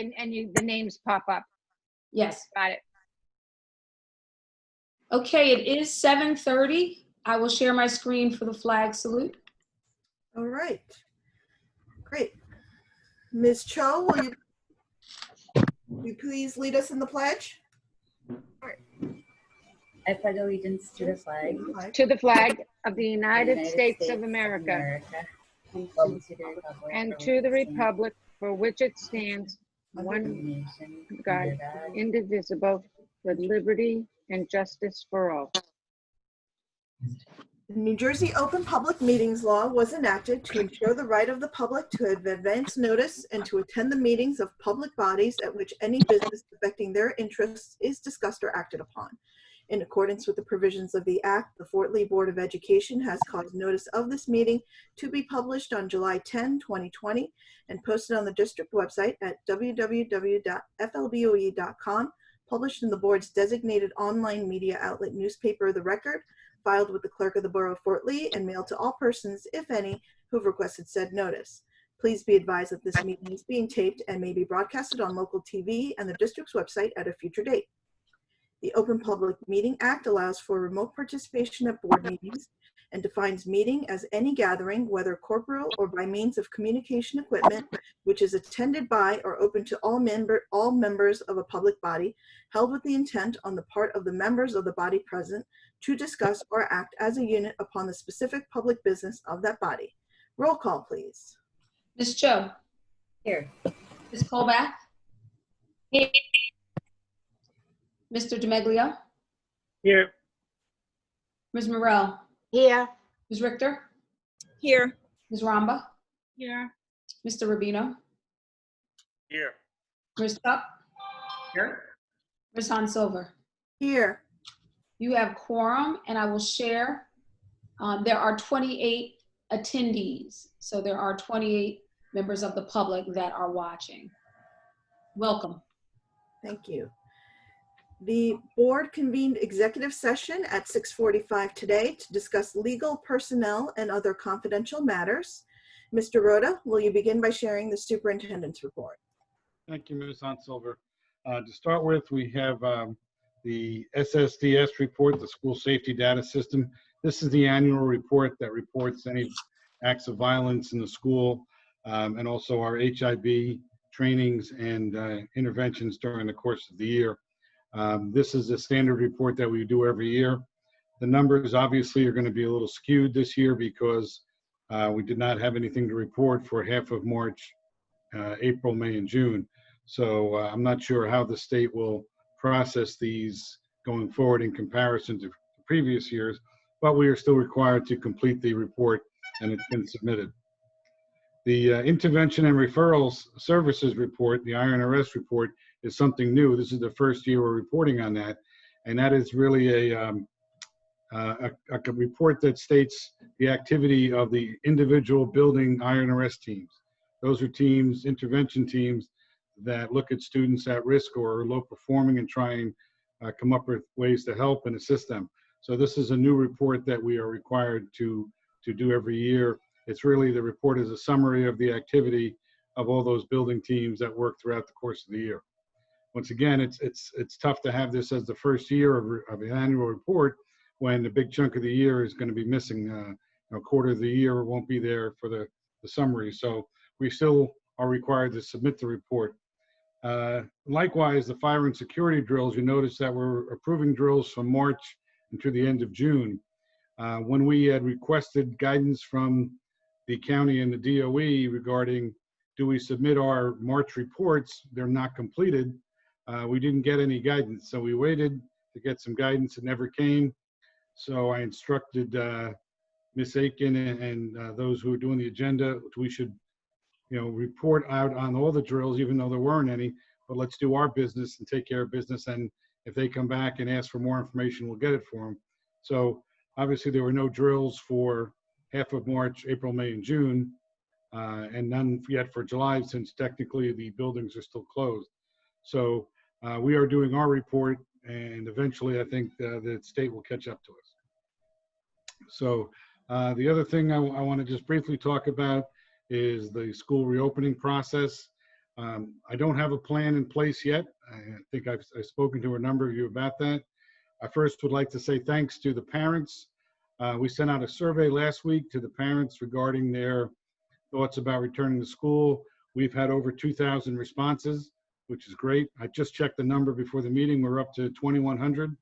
and the names pop up. Yes. Got it. Okay, it is 7:30. I will share my screen for the flag salute. All right. Great. Ms. Cho, will you please lead us in the pledge? I pledge allegiance to the flag To the flag of the of the United States of America and to the republic for which it stands, one nation, God, under God, indivisible, with liberty and justice for all. The New Jersey Open Public Meetings Law was enacted to ensure the right of the public to have advance notice and to attend the meetings of public bodies at which any business affecting their interests is discussed or acted upon. In accordance with the provisions of the Act, the Fort Lee Board of Education has caused notice of this meeting to be published on July 10, 2020, and posted on the district website at www.flboe.com, published in the board's designated online media outlet newspaper, The Record, filed with the clerk of the Borough of Fort Lee, and mailed to all persons, if any, who've requested said notice. Please be advised that this meeting is being taped and may be broadcasted on local TV and the district's website at a future date. The Open Public Meeting Act allows for remote participation at board meetings and defines meeting as any gathering, whether corporeal or by means of communication equipment, which is attended by or open to all members of a public body, held with the intent on the part of the members of the body present to discuss or act as a unit upon the specific public business of that body. Roll call, please. Ms. Cho. Here. Ms. Colback. Here. Mr. DeMeglio. Here. Ms. Morell. Here. Ms. Richter. Here. Ms. Ramba. Here. Mr. Rubino. Here. Ms. Tuck. Here. Ms. Han Silver. Here. You have quorum, and I will share. There are 28 attendees, so there are 28 members of the public that are watching. Welcome. Thank you. The board convened executive session at 6:45 today to discuss legal, personnel, and other confidential matters. Mr. Rhoda, will you begin by sharing the superintendent's report? Thank you, Ms. Silver. To start with, we have the SSDS report, the School Safety Data System. This is the annual report that reports any acts of violence in the school, and also our HIB trainings and interventions during the course of the year. This is a standard report that we do every year. The numbers obviously are going to be a little skewed this year because we did not have anything to report for half of March, April, May, and June. So I'm not sure how the state will process these going forward in comparison to previous years, but we are still required to complete the report, and it's been submitted. The Intervention and Referrals Services report, the IRNRS report, is something new. This is the first year we're reporting on that, and that is really a report that states the activity of the individual building IRNRS teams. Those are teams, intervention teams, that look at students at risk or low performing and try and come up with ways to help and assist them. So this is a new report that we are required to do every year. It's really, the report is a summary of the activity of all those building teams that work throughout the course of the year. Once again, it's tough to have this as the first year of an annual report when the big chunk of the year is going to be missing. A quarter of the year won't be there for the summary. So we still are required to submit the report. Likewise, the fire and security drills, you notice that we're approving drills from March until the end of June. When we had requested guidance from the county and the DOE regarding, do we submit our March reports? They're not completed. We didn't get any guidance, so we waited to get some guidance. It never came. So I instructed Ms. Aiken and those who are doing the agenda, we should report out on all the drills, even though there weren't any, but let's do our business and take care of business. And if they come back and ask for more information, we'll get it for them. So obviously there were no drills for half of March, April, May, and June, and none yet for July, since technically the buildings are still closed. So we are doing our report, and eventually I think the state will catch up to us. So the other thing I want to just briefly talk about is the school reopening process. I don't have a plan in place yet. I think I've spoken to a number of you about that. I first would like to say thanks to the parents. We sent out a survey last week to the parents regarding their thoughts about returning to school. We've had over 2,000 responses, which is great. I just checked the number before the meeting. We're up to 2,100.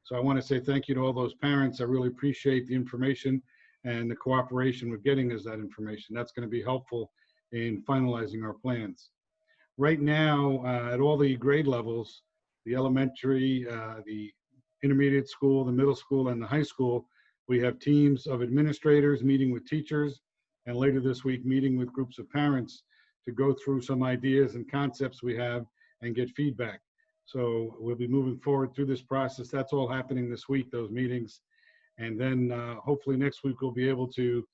So I want to say thank you to all those parents. I really appreciate the information and the cooperation with getting us that information. That's going to be helpful in finalizing our plans. Right now, at all the grade levels, the elementary, the intermediate school, the middle school, and the high school, we have teams of administrators meeting with teachers, and later this week meeting with groups of parents to go through some ideas and concepts we have and get feedback. So we'll be moving forward through this process. That's all happening this week, those meetings. And then hopefully next week we'll be able to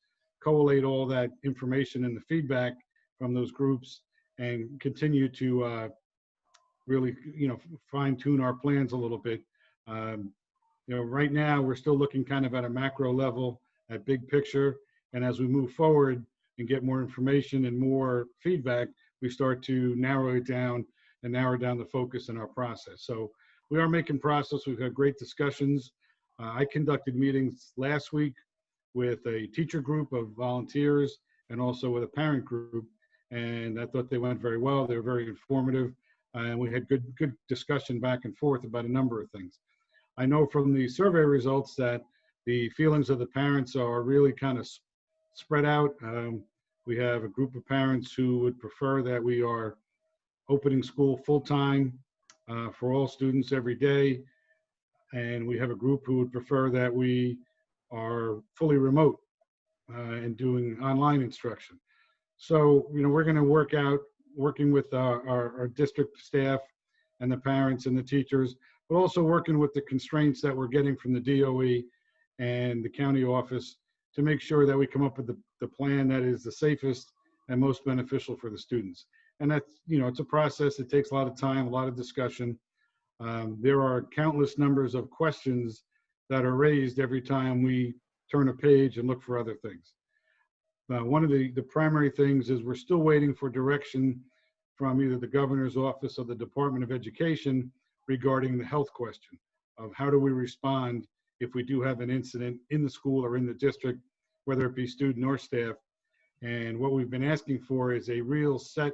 collate all that information and the feedback from those groups and continue to really, fine tune our plans a little bit. Right now we're still looking kind of at a macro level, at big picture. And as we move forward and get more information and more feedback, we start to narrow it down and narrow down the focus in our process. So we are making progress. We've had great discussions. I conducted meetings last week with a teacher group of volunteers and also with a parent group. And I thought they went very well. They were very informative. And we had good discussion back and forth about a number of things. I know from the survey results that the feelings of the parents are really kind of spread out. We have a group of parents who would prefer that we are opening school full-time for all students every day. And we have a group who would prefer that we are fully remote and doing online instruction. So, we're going to working with our district staff and the parents and the teachers, but also working with the constraints that we're getting from the DOE and the county office to make sure that we come up with the plan that is the safest and most beneficial for the students. And that's, it's a process. It takes a lot of time, a lot of discussion. There are countless numbers of questions that are raised every time we turn a page and look for other things. One of the primary things is we're still waiting for direction from either the governor's office or the Department of Education regarding the health question of how do we respond if we do have an incident in the school or in the district, whether it be student or staff. And what we've been asking for is a real set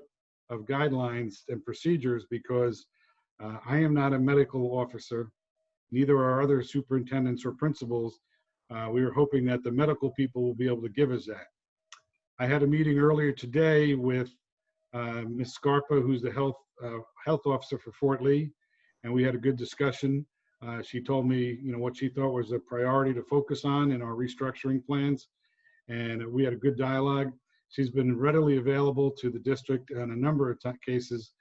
of guidelines and procedures, because I am not a medical officer, neither are other superintendents or principals. We are hoping that the medical people will be able to give us that. I had a meeting earlier today with Ms. Scarpa, who's the health officer for Fort Lee, and we had a good discussion. She told me, what she thought was a priority to focus on in our restructuring plans, and we had a good dialogue. She's been readily available to the district on a number of cases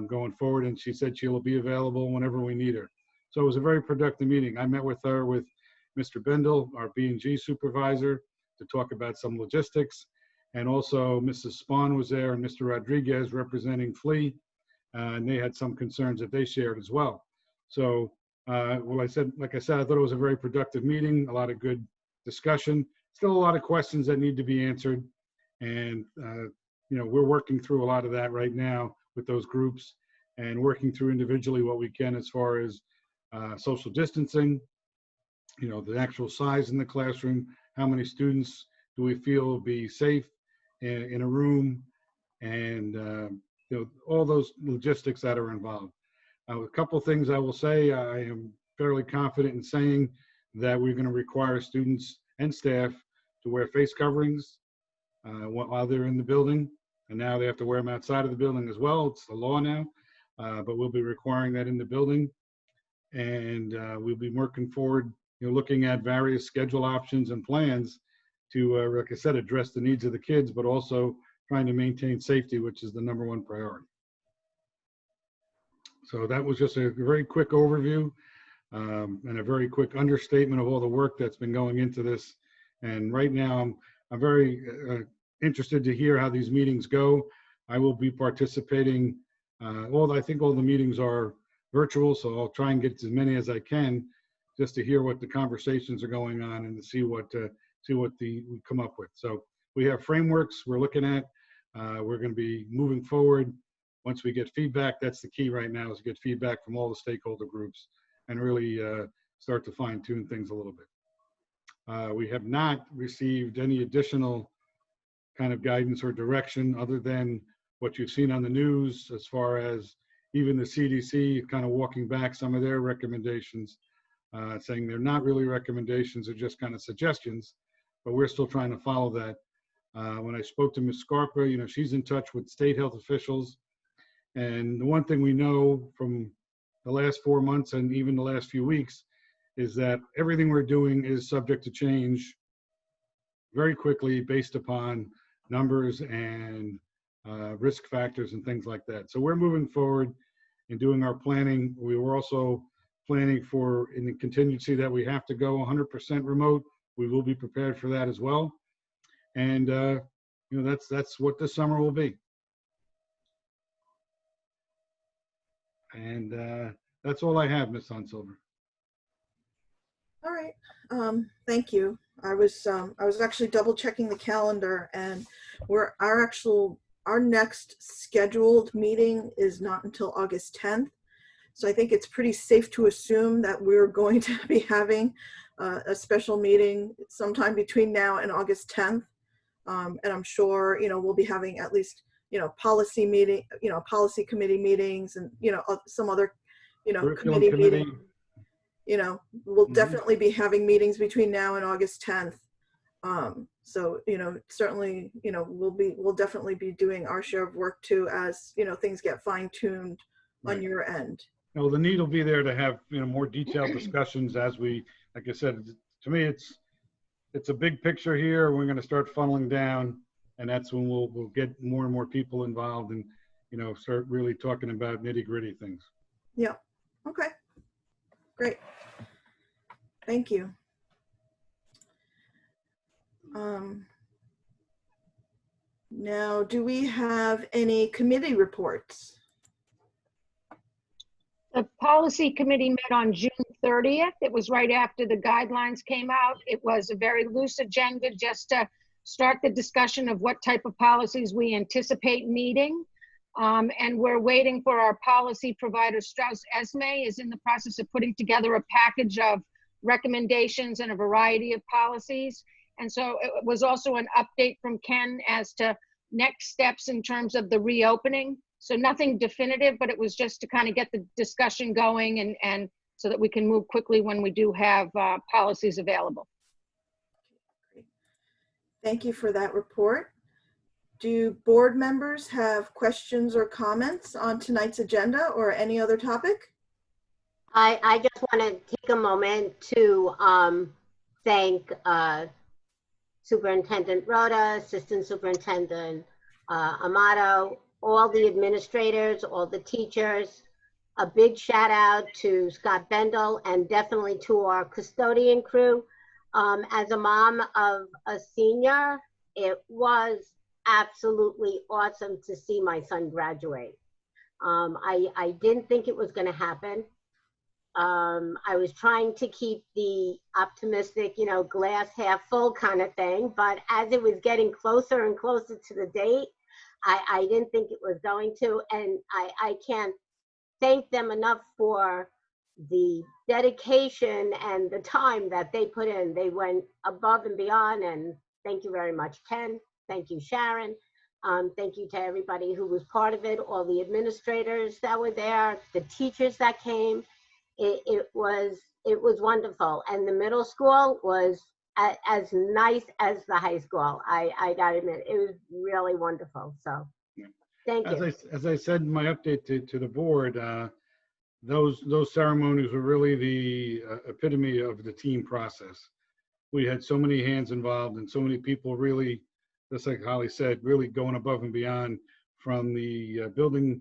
going forward, and she said she'll be available whenever we need her. So it was a very productive meeting. I met with her with Mr. Bendel, our B&G supervisor, to talk about some logistics. And also Mrs. Spahn was there and Mr. Rodriguez representing FLEA, and they had some concerns that they shared as well. So, like I said, I thought it was a very productive meeting, a lot of good discussion, still a lot of questions that need to be answered. And, we're working through a lot of that right now with those groups and working through individually what we can as far as social distancing, the actual size in the classroom, how many students do we feel will be safe in a room, and all those logistics that are involved. A couple of things I will say, I am fairly confident in saying that we're going to require students and staff to wear face coverings while they're in the building, and now they have to wear them outside of the building as well. It's the law now, but we'll be requiring that in the building, and we'll be working forward, looking at various schedule options and plans to, like I said, address the needs of the kids, but also trying to maintain safety, which is the #1 priority. So that was just a very quick overview and a very quick understatement of all the work that's been going into this. And right now, I'm very interested to hear how these meetings go. I will be participating. I think all the meetings are virtual, so I'll try and get as many as I can, just to hear what the conversations are going on and to see what we come up with. So we have frameworks we're looking at. We're going to be moving forward once we get feedback, that's the key right now, is to get feedback from all the stakeholder groups and really start to fine tune things a little bit. We have not received any additional kind of guidance or direction other than what you've seen on the news, as far as even the CDC kind of walking back some of their recommendations, saying they're not really recommendations, they're just kind of suggestions, but we're still trying to follow that. When I spoke to Ms. Scarpa, you know, she's in touch with state health officials. And the one thing we know from the last 4 months and even the last few weeks is that everything we're doing is subject to change very quickly based upon numbers and risk factors and things like that. So we're moving forward and doing our planning. We were also planning for, in the contingency that we have to go 100% remote, we will be prepared for that as well. And you know, that's what this summer will be. And that's all I have, Ms. Sonsilver. All right. Thank you. I was actually double checking the calendar, and our next scheduled meeting is not until August 10th. So I think it's pretty safe to assume that we're going to be having a special meeting sometime between now and August 10th. And I'm sure, you know, we'll be having at least, you know, policy committee meetings, and, you know, some other, you know, Curriculum committee meetings. You know, we'll definitely be having meetings between now and August 10th. So, you know, certainly, you know, we'll definitely be doing our share of work too, as, you know, things get fine tuned on Right. your end. No, the need will be there to have, you know, more detailed discussions as we, like I said, to me, it's a big picture here. We're going to start funneling down, and that's when we'll get more and more people involved and, you know, start really talking about nitty gritty things. Yeah. Okay. Great. Thank you. Now, do we have any committee reports? The policy committee met on June 30th. It was right after the guidelines came out. It was a very loose agenda just to start the discussion of what type of policies we anticipate meeting. And we're waiting for our policy provider. Strauss Esme is in the process of putting together a package of recommendations and a variety of policies. And so it was also an update from Ken as to next steps in terms of the reopening. So nothing definitive, but it was just to kind of get the discussion going and so that we can move quickly when we do have policies available. Thank you for that report. Do board members have questions or comments on tonight's agenda or any other topic? I just want to take a moment to thank Superintendent Rhoda, Assistant Superintendent Amato, all the administrators, all the teachers. A big shout out to Scott Bendel and definitely to our custodian crew. As a mom of a senior, it was absolutely awesome to see my son graduate. I didn't think it was going to happen. I was trying to keep the optimistic, you know, glass half full kind of thing, but as it was getting closer and closer to the date, I didn't think it was going to, and I can't thank them enough for the dedication and the time that they put in. They went above and beyond, and thank you very much, Ken. Thank you, Sharon. Thank you to everybody who was part of it, all the administrators that were there, the teachers that came. It was wonderful, and the middle school was as nice as the high school. I gotta admit, it was really wonderful. So, thank you. As I said in my update to the board, those ceremonies were really the epitome of the team process. We had so many hands involved and so many people really, just like Holly said, really going above and beyond, from the building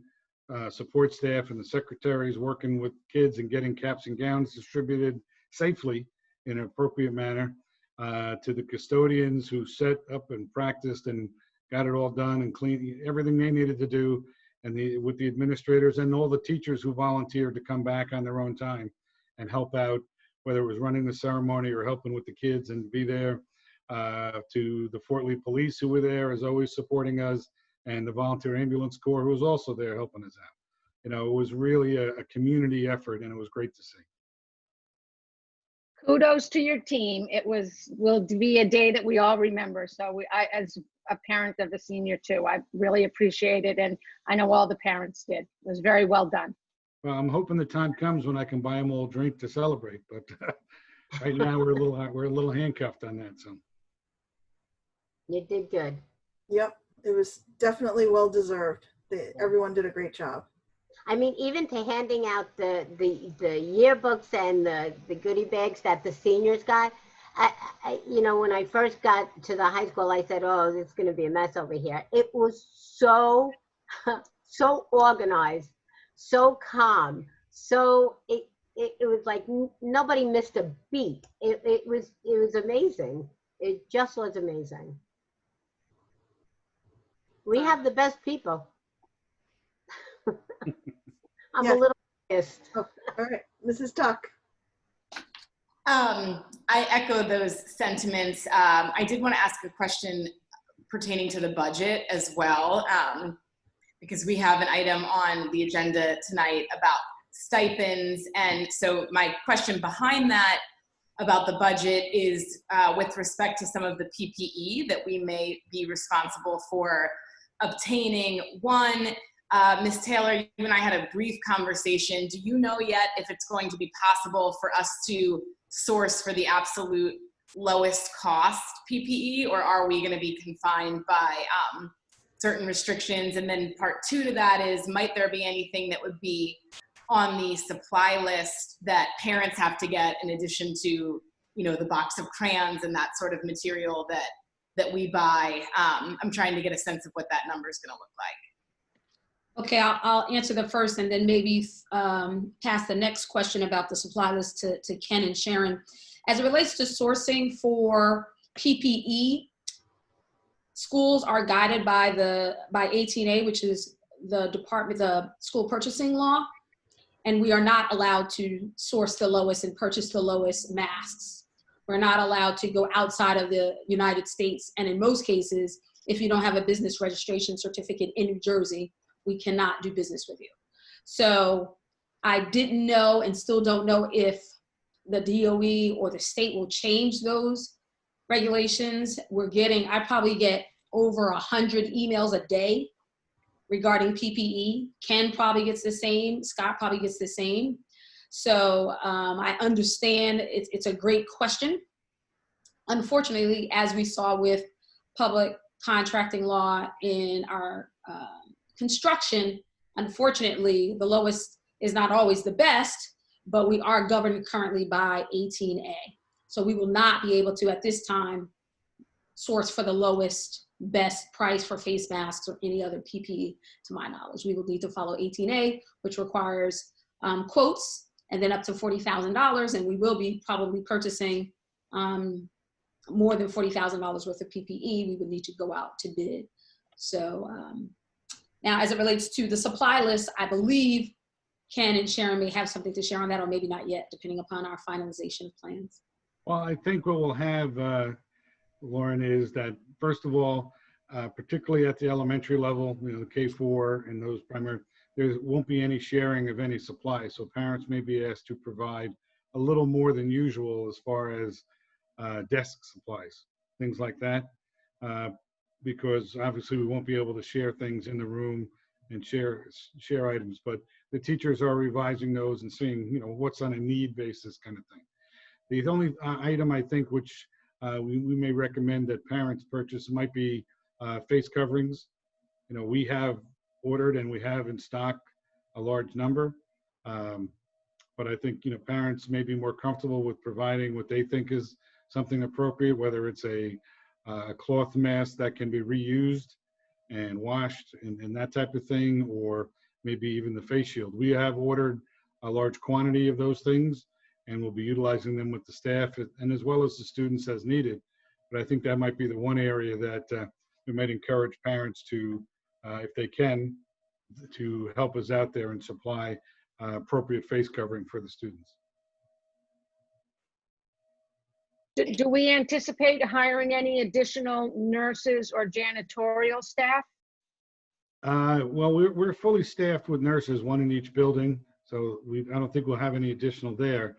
support staff and the secretaries working with kids and getting caps and gowns distributed safely in an appropriate manner, to the custodians who set up and practiced and got it all done and clean everything they needed to do, and with the administrators and all the teachers who volunteered to come back on their own time and help out, whether it was running the ceremony or helping with the kids and be there, to the Fort Lee police who were there as always supporting us, and the volunteer ambulance corps who was also there helping us out. You know, it was really a community effort, and it was great to see. Kudos to your team. It will be a day that we all remember. So I, as a parent of a senior too, I really appreciate it. And I know all the parents did. It was very well done. Well, I'm hoping the time comes when I can buy them all a drink to celebrate, but right now we're a little handcuffed on that. So You did good. Yep, it was definitely well deserved. Everyone did a great job. I mean, even to handing out the yearbooks and the goodie bags that the seniors got. You know, when I first got to the high school, I said, "Oh, it's going to be a mess over here." It was so so organized, so calm, so it was like nobody missed a beat. It was amazing. It just was amazing. We have the best people. I'm Yeah. a little biased. Oh, all right, Mrs. Tuck. I echo those sentiments. I did want to ask a question pertaining to the budget as well, because we have an item on the agenda tonight about stipends. And so my question behind that about the budget is with respect to some of the PPE that we may be responsible for obtaining. One, Ms. Taylor, you and I had a brief conversation. Do you know yet if it's going to be possible for us to source for the absolute lowest cost PPE, or are we going to be confined by certain restrictions? And then part two to that is, might there be anything that would be on the supply list that parents have to get in addition to, you know, the box of crayons and that sort of material that we buy? I'm trying to get a sense of what that number is going to look like. Okay, I'll answer the first and then maybe pass the next question about the supply list to Ken and Sharon. As it relates to sourcing for PPE, schools are guided by 18A, which is the school purchasing law, and we are not allowed to source the lowest and purchase the lowest masks. We're not allowed to go outside of the United States, and in most cases, if you don't have a business registration certificate in New Jersey, we cannot do business with you. So I didn't know and still don't know if the DOE or the state will change those regulations. I probably get over 100 emails a day regarding PPE. Ken probably gets the same. Scott probably gets the same. So I understand it's a great question. Unfortunately, as we saw with public contracting law in our construction, unfortunately, the lowest is not always the best, but we are governed currently by 18A. So we will not be able to, at this time, source for the lowest, best price for face masks or any other PPE, to my knowledge. We will need to follow 18A, which requires quotes, and then up to $40,000, and we will be probably purchasing more than $40,000 worth of PPE. We would need to go out to bid. So now, as it relates to the supply list, I believe Ken and Sharon may have something to share on that, or maybe not yet, depending upon our finalization of plans. well, I think what we'll have, Lauren, is that first of all, particularly at the elementary level, you know, K4 and those primary, there won't be any sharing of any supplies. So parents may be asked to provide a little more than usual as far as desk supplies, things like that, because obviously we won't be able to share things in the room and share items. But the teachers are revising those and seeing, you know, what's on a need basis kind of thing. The only item I think which we may recommend that parents purchase might be face coverings. You know, we have ordered and we have in stock a large number, but I think, you know, parents may be more comfortable with providing what they think is something appropriate, whether it's a cloth mask that can be reused and washed and that type of thing, or maybe even the face shield. We have ordered a large quantity of those things, and we'll be utilizing them with the staff and as well as the students as needed. But I think that might be the one area that we might encourage parents to, if they can, to help us out there and supply appropriate face covering for the students. Do we anticipate hiring any additional nurses or janitorial staff? Well, we're fully staffed with nurses, one in each building, so I don't think we'll have any additional there.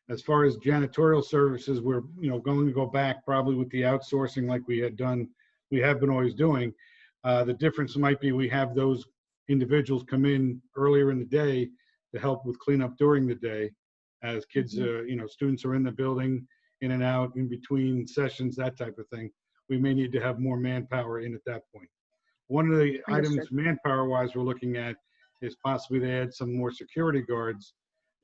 As far as janitorial services, we're going to go back probably with the outsourcing like we have been always doing. The difference might be we have those individuals come in earlier in the day to help with cleanup during the day, as kids, students are in the building, in and out, in between sessions, that type of thing. We may need to have more manpower in at that point. One of the items manpower-wise we're looking at is possibly to add some more security guards,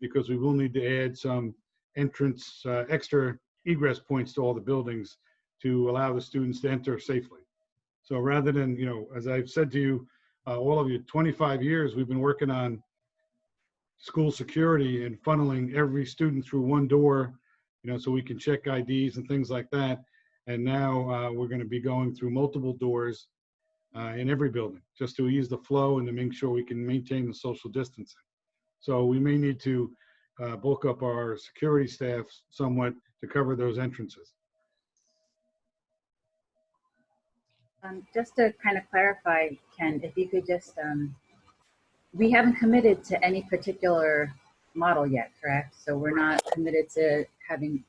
because we will need to add some entrance, extra egress points to all the buildings to allow the students to enter safely. So rather than, as I've said to you, all of you, 25 years we've been working on school security and funneling every student through one door, so we can check IDs and things like that. And now we're going to be going through multiple doors in every building, just to ease the flow and to make sure we can maintain the social distancing. So we may need to bulk up our security staff somewhat to cover those entrances. Just to kind of clarify, Ken, if you could just, we haven't committed to any particular model yet, correct? So we're not committed to having,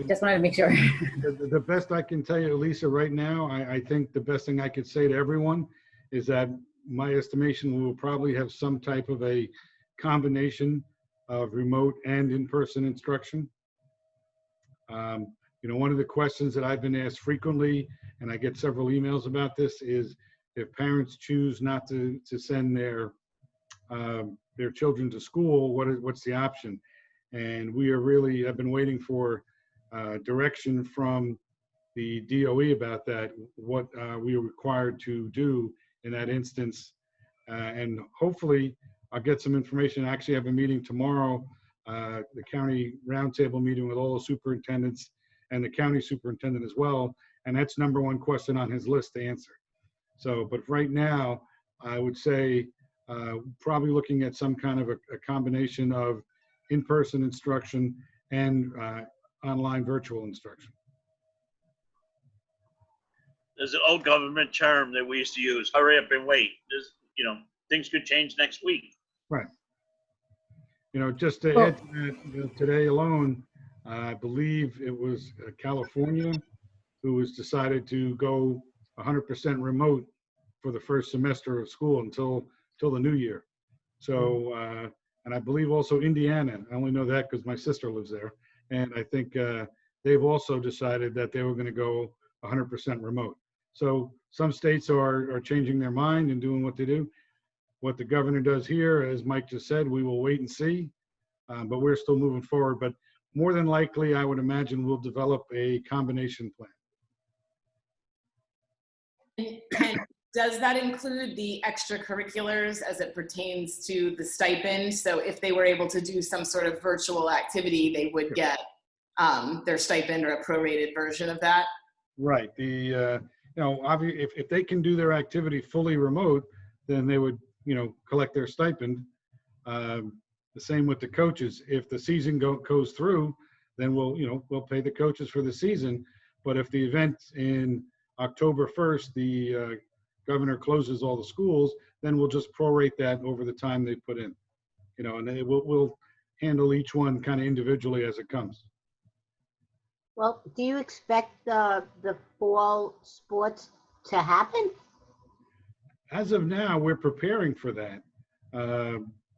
just wanted to make sure. The best I can tell you, Lisa, right now, I think the best thing I could say to everyone is that my estimation, we will probably have some type of a combination of remote and in-person instruction. One of the questions that I've been asked frequently, and I get several emails about this, is if parents choose not to send their children to school, what's the option? And we are really, I've been waiting for direction from the DOE about that, what we are required to do in that instance. And hopefully I'll get some information. I actually have a meeting tomorrow, the county roundtable meeting with all the superintendents and the county superintendent as well. And that's #1 question on his list to answer. So, but right now, I would say probably looking at some kind of a combination of in-person instruction and online virtual instruction. There's an old government term that we used to use, hurry up and wait. Things could change next week. Right. Just to add to that, today alone, I believe it was California who was decided to go 100% remote for the first semester of school until the new year. So, and I believe also Indiana, I only know that because my sister lives there. And I think they've also decided that they were going to go 100% remote. So some states are changing their mind and doing what they do. What the governor does here, as Mike just said, we will wait and see, but we're still moving forward. But more than likely, I would imagine we'll develop a combination plan. And does that include the extracurriculars as it pertains to the stipend? So if they were able to do some sort of virtual activity, they would get their stipend or a prorated version of that? Right. Obviously, if they can do their activity fully remote, then they would, collect their stipend. The same with the coaches. If the season goes through, then we'll pay the coaches for the season. But if the event in October 1st, the governor closes all the schools, then we'll just prorate that over the time they put in, and we'll handle each one kind of individually as it comes. Well, do you expect the fall sports to happen? As of now, we're preparing for that.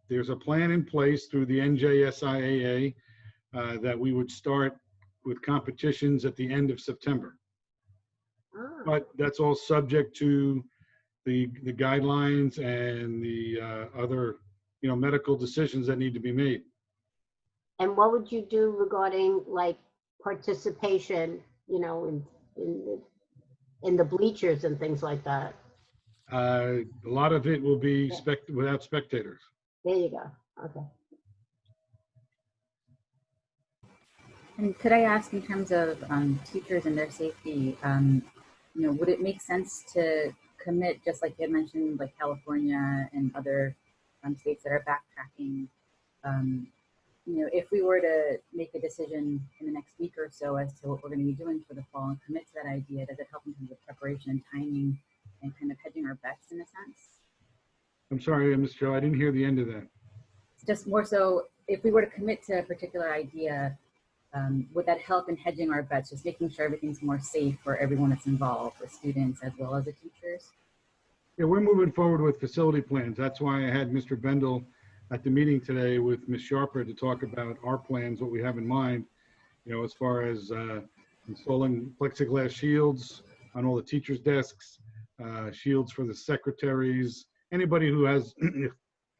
There's a plan in place through the NJSIAA that we would start with competitions at the end of September. Oh. But that's all subject to the guidelines and the other, medical decisions that need to be made. And what would you do regarding like participation, in the bleachers and things like that? A lot of it will be without spectators. There you go. Okay. And could I ask, in terms of teachers and their safety, would it make sense to commit, just like you had mentioned, like California and other states that are backtracking, if we were to make a decision in the next week or so as to what we're going to be doing for the fall and commit to that idea, does it help in terms of preparation and timing and kind of hedging our bets in a sense? I'm sorry, Ms. Joe, I didn't hear the end of that. Just more so, if we were to commit to a particular idea, would that help in hedging our bets, just making sure everything's more safe for everyone that's involved, the students as well as the teachers? Yeah, we're moving forward with facility plans. That's why I had Mr. Bendel at the meeting today with Ms. Sharper to talk about our plans, what we have in mind, as far as installing plexiglass shields on all the teachers' desks, shields for the secretaries, anybody who has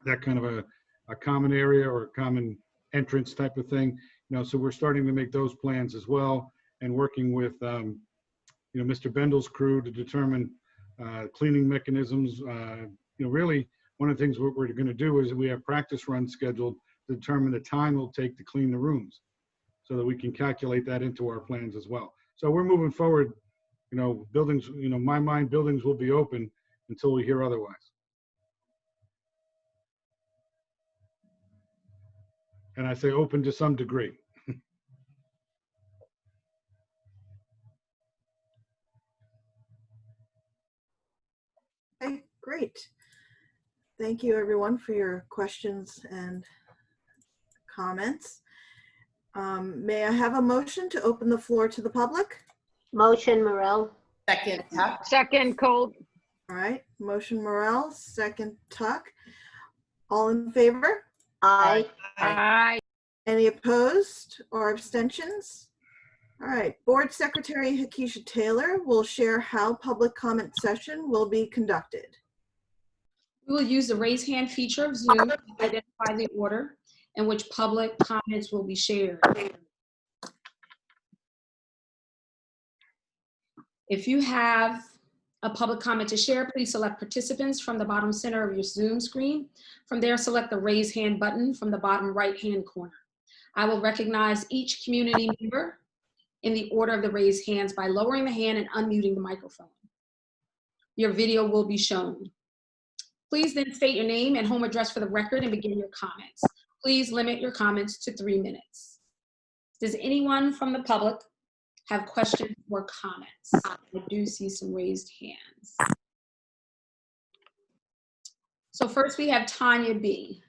that kind of a common area or a common entrance type of thing. So we're starting to make those plans as well, and working with Mr. Bendel's crew to determine cleaning mechanisms. Really one of the things we're going to do is we have practice runs scheduled to determine the time it'll take to clean the rooms, so that we can calculate that into our plans as well. So we're moving forward. Buildings, in my mind, buildings will be open until we hear otherwise. And I say open to some degree. Okay, great. Thank you everyone for your questions and comments. May I have a motion to open the floor to the public? Motion, Morel. Second, Tuck. Second, Cold. All right, motion Morel, second Tuck. All in favor? Aye. Aye. Any opposed or abstentions? All right, Board Secretary Hakisha Taylor will share how public comment session will be conducted. We will use the raise hand feature of Zoom to identify the order in which public comments will be shared. If you have a public comment to share, please select participants from the bottom center of your Zoom screen. From there, select the raise hand button from the bottom right-hand corner. I will recognize each community member in the order of the raised hands by lowering the hand and unmuting the microphone. Your video will be shown. Please then state your name and home address for the record and begin your comments. Please limit your comments to 3 minutes. Does anyone from the public have questions or comments? I do see some raised hands. So first we have Tanya B.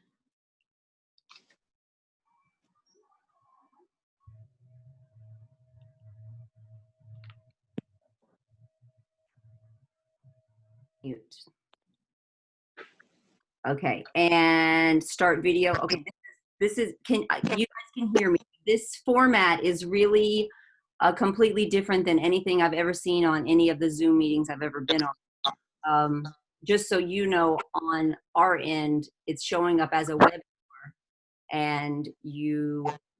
Mute. Okay, and start video. Okay, this is, you guys can hear me. This format is really completely different than anything I've ever seen on any of the Zoom meetings I've ever been on. Just so you know, on our end, it's showing up as a webinar, and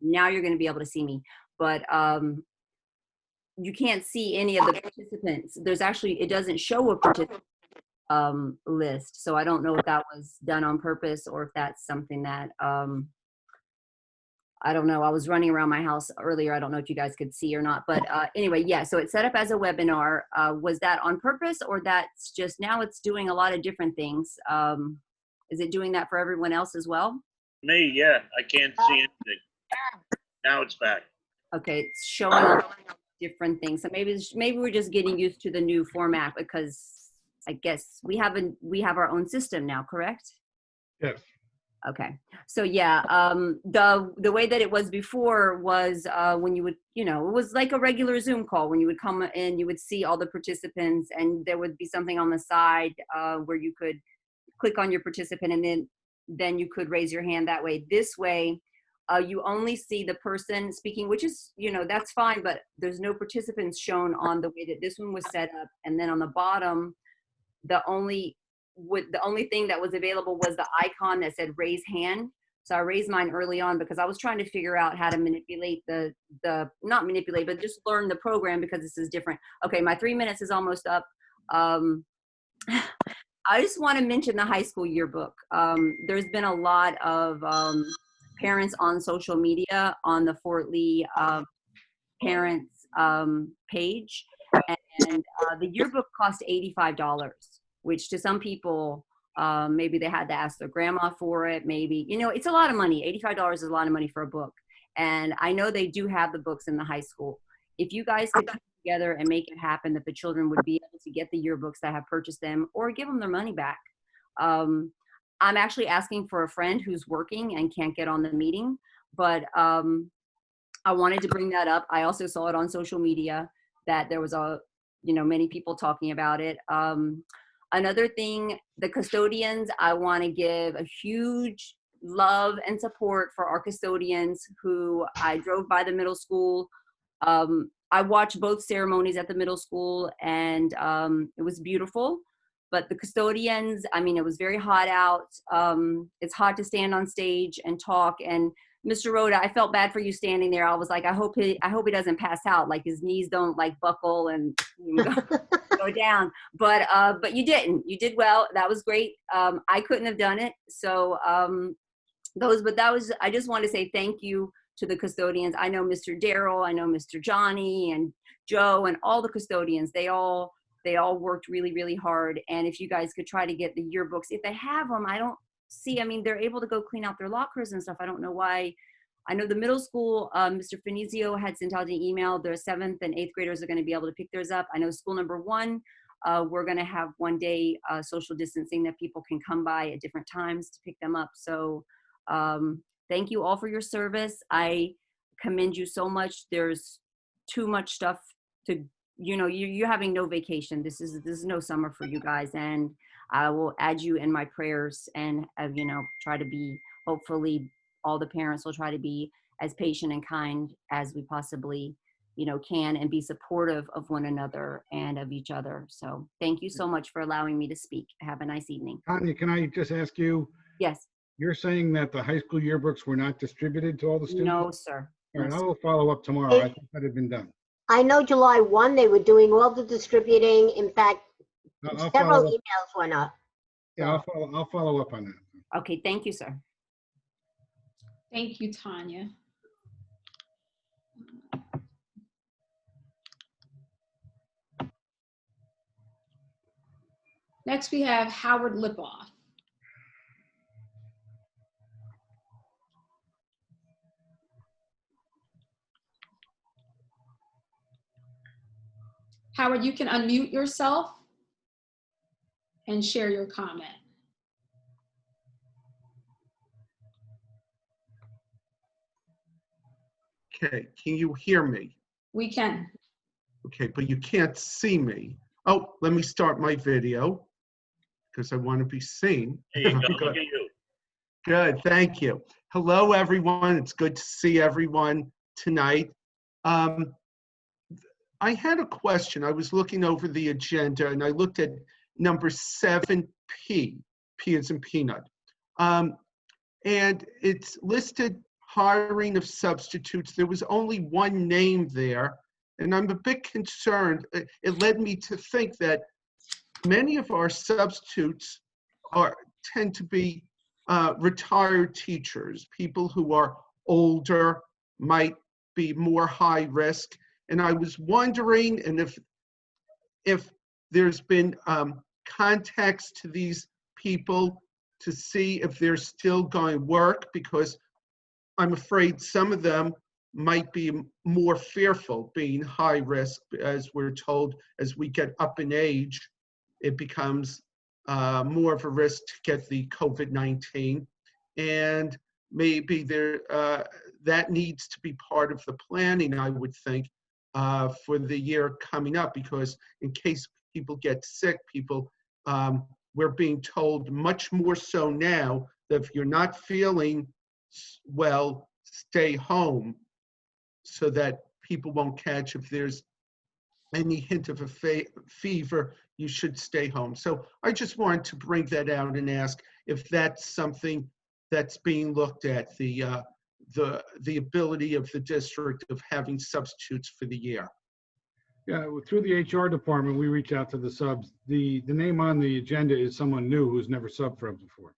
now you're going to be able to see me, but you can't see any of the participants. There's actually, it doesn't show a participant list, so I don't know if that was done on purpose or if that's something that I don't know. I was running around my house earlier. I don't know if you guys could see or not, but anyway, yeah, so it's set up as a webinar. Was that on purpose, or that's just now it's doing a lot of different things? Is it doing that for everyone else as well? Me, yeah, I can't see anything. Now it's back. Okay, it's showing up different things. So maybe we're just getting used to the new format, because I guess we have our own system now, correct? Yes. Okay, so yeah, the way that it was before was when you would, it was like a regular Zoom call. When you would come in, you would see all the participants, and there would be something on the side where you could click on your participant, and then you could raise your hand that way. This way, you only see the person speaking, which is, that's fine, but there's no participants shown on the way that this one was set up. And then on the bottom, the only thing that was available was the icon that said raise hand. So I raised mine early on because I was trying to figure out how to manipulate not manipulate, but just learn the program, because this is different. Okay, my 3 minutes is almost up. I just want to mention the high school yearbook. There's been a lot of parents on social media on the Fort Lee parents page, and the yearbook cost $85, which to some people Maybe they had to ask their grandma for it. Maybe, you know, it's a lot of money. $85 is a lot of money for a book. And I know they do have the books in the high school. If you guys could come together and make it happen that the children would be able to get the yearbooks that have purchased them or give them their money back. I'm actually asking for a friend who's working and can't get on the meeting, but I wanted to bring that up. I also saw it on social media that there was many people talking about it. Another thing, the custodians, I want to give a huge love and support for our custodians who I drove by the middle school. I watched both ceremonies at the middle school, and it was beautiful. But the custodians, I mean, it was very hot out. It's hot to stand on stage and talk. And Mr. Rhoda, I felt bad for you standing there. I was like, I hope he doesn't pass out, like his knees don't like buckle and go down. But you didn't. You did well. That was great. I couldn't have done it. So I just want to say thank you to the custodians. I know Mr. Darrell, I know Mr. Johnny and Joe and all the custodians. They all worked really, really hard. And if you guys could try to get the yearbooks, if they have them, they're able to go clean out their lockers and stuff. I don't know why. I know the middle school, Mr. Finizio had sent out an email. Their 7th and 8th graders are going to be able to pick theirs up. I know school number 1, we're going to have one day social distancing that people can come by at different times to pick them up. So thank you all for your service. I commend you so much. There's too much stuff to, you're having no vacation. This is no summer for you guys. And I will add you in my prayers and, try to be, hopefully all the parents will try to be as patient and kind as we possibly, can, and be supportive of one another and of each other. So thank you so much for allowing me to speak. Have a nice evening. Tanya, can I just ask you? Yes. You're saying that the high school yearbooks were not distributed to all the students? No, sir. All right, I will follow up tomorrow. I think that had been done. I know July 1, they were doing all the distributing. In fact, I'll several follow up. emails went up. Yeah, I'll follow up on that. Okay, thank you, sir. Thank you, Tanya. Next, we have Howard Lipoff. Howard, you can unmute yourself and share your comment. Okay, can you hear me? We can. Okay, but you can't see me. Oh, let me start my video because I want to be seen. There you go. Look at you. Good, thank you. Hello, everyone. It's good to see everyone tonight. I had a question. I was looking over the agenda and I looked at number 7P, P as in peanut. And it's listed hiring of substitutes. There was only one name there, and I'm a bit concerned. It led me to think that many of our substitutes tend to be retired teachers, people who are older, might be more high risk. And I was wondering, and if there's been contacts to these people to see if they're still going to work, because I'm afraid some of them might be more fearful being high risk. As we're told, as we get up in age, it becomes more of a risk to get the COVID-19. And maybe that needs to be part of the planning, I would think, for the year coming up, because in case people get sick, we're being told much more so now that if you're not feeling well, stay home, so that people won't catch. If there's any hint of a fever, you should stay home. So I just wanted to bring that out and ask if that's something that's being looked at, the ability of the district of having substitutes for the year. Yeah, through the HR department, we reach out to the subs. The name on the agenda is someone new who's never subbed for us before.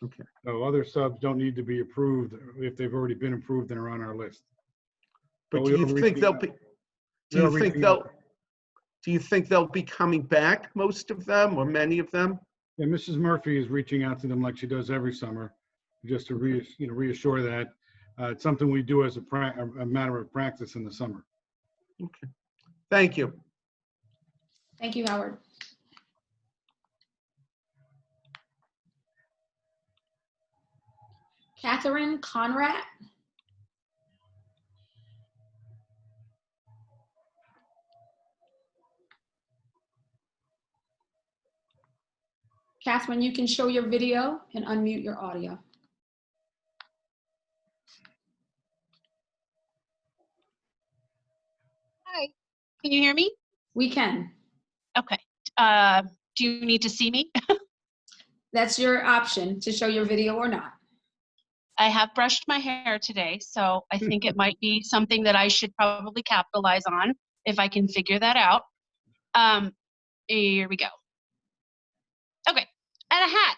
Okay. So other subs don't need to be approved if they've already been approved and are on our list. But do you think they'll be? Do you think they'll be coming back? Most of them, or many of them? Yeah, Mrs. Murphy is reaching out to them like she does every summer, just to reassure that it's something we do as a matter of practice in the summer. Okay. Thank you. Thank you, Howard. Catherine Conrad. Catherine, you can show your video and unmute your audio. Hi, can you hear me? We can. Okay. Do you need to see me? That's your option, to show your video or not. I have brushed my hair today, so I think it might be something that I should probably capitalize on if I can figure that out. Here we go. Okay, and a hat.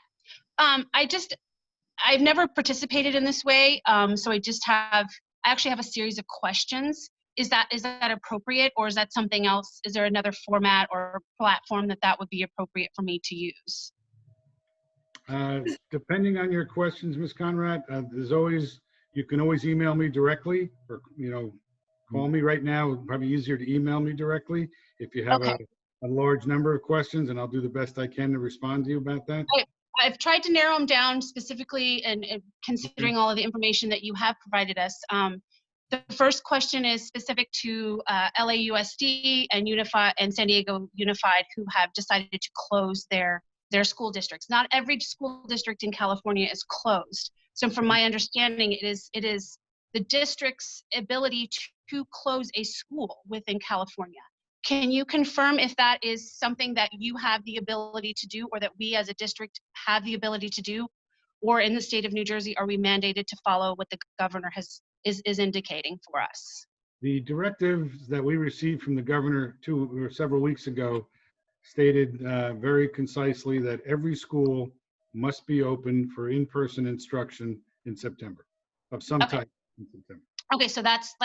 I've never participated in this way, so I actually have a series of questions. Is that appropriate, or is that something else? Is there another format or platform that would be appropriate for me to use? Depending on your questions, Ms. Conrad, you can always email me directly, or call me right now. Probably easier to email me directly if you have Okay. a large number of questions, and I'll do the best I can to respond to you about that. I've tried to narrow them down specifically and considering all of the information that you have provided us. The first question is specific to LAUSD and San Diego Unified, who have decided to close their school districts. Not every school district in California is closed. So from my understanding, it is the district's ability to close a school within California. Can you confirm if that is something that you have the ability to do, or that we as a district have the ability to do? Or in the state of New Jersey, are we mandated to follow what the governor is indicating for us? The directives that we received from the governor several weeks ago stated very concisely that every school must be open for in-person instruction in September, of some type in September. Okay, so that's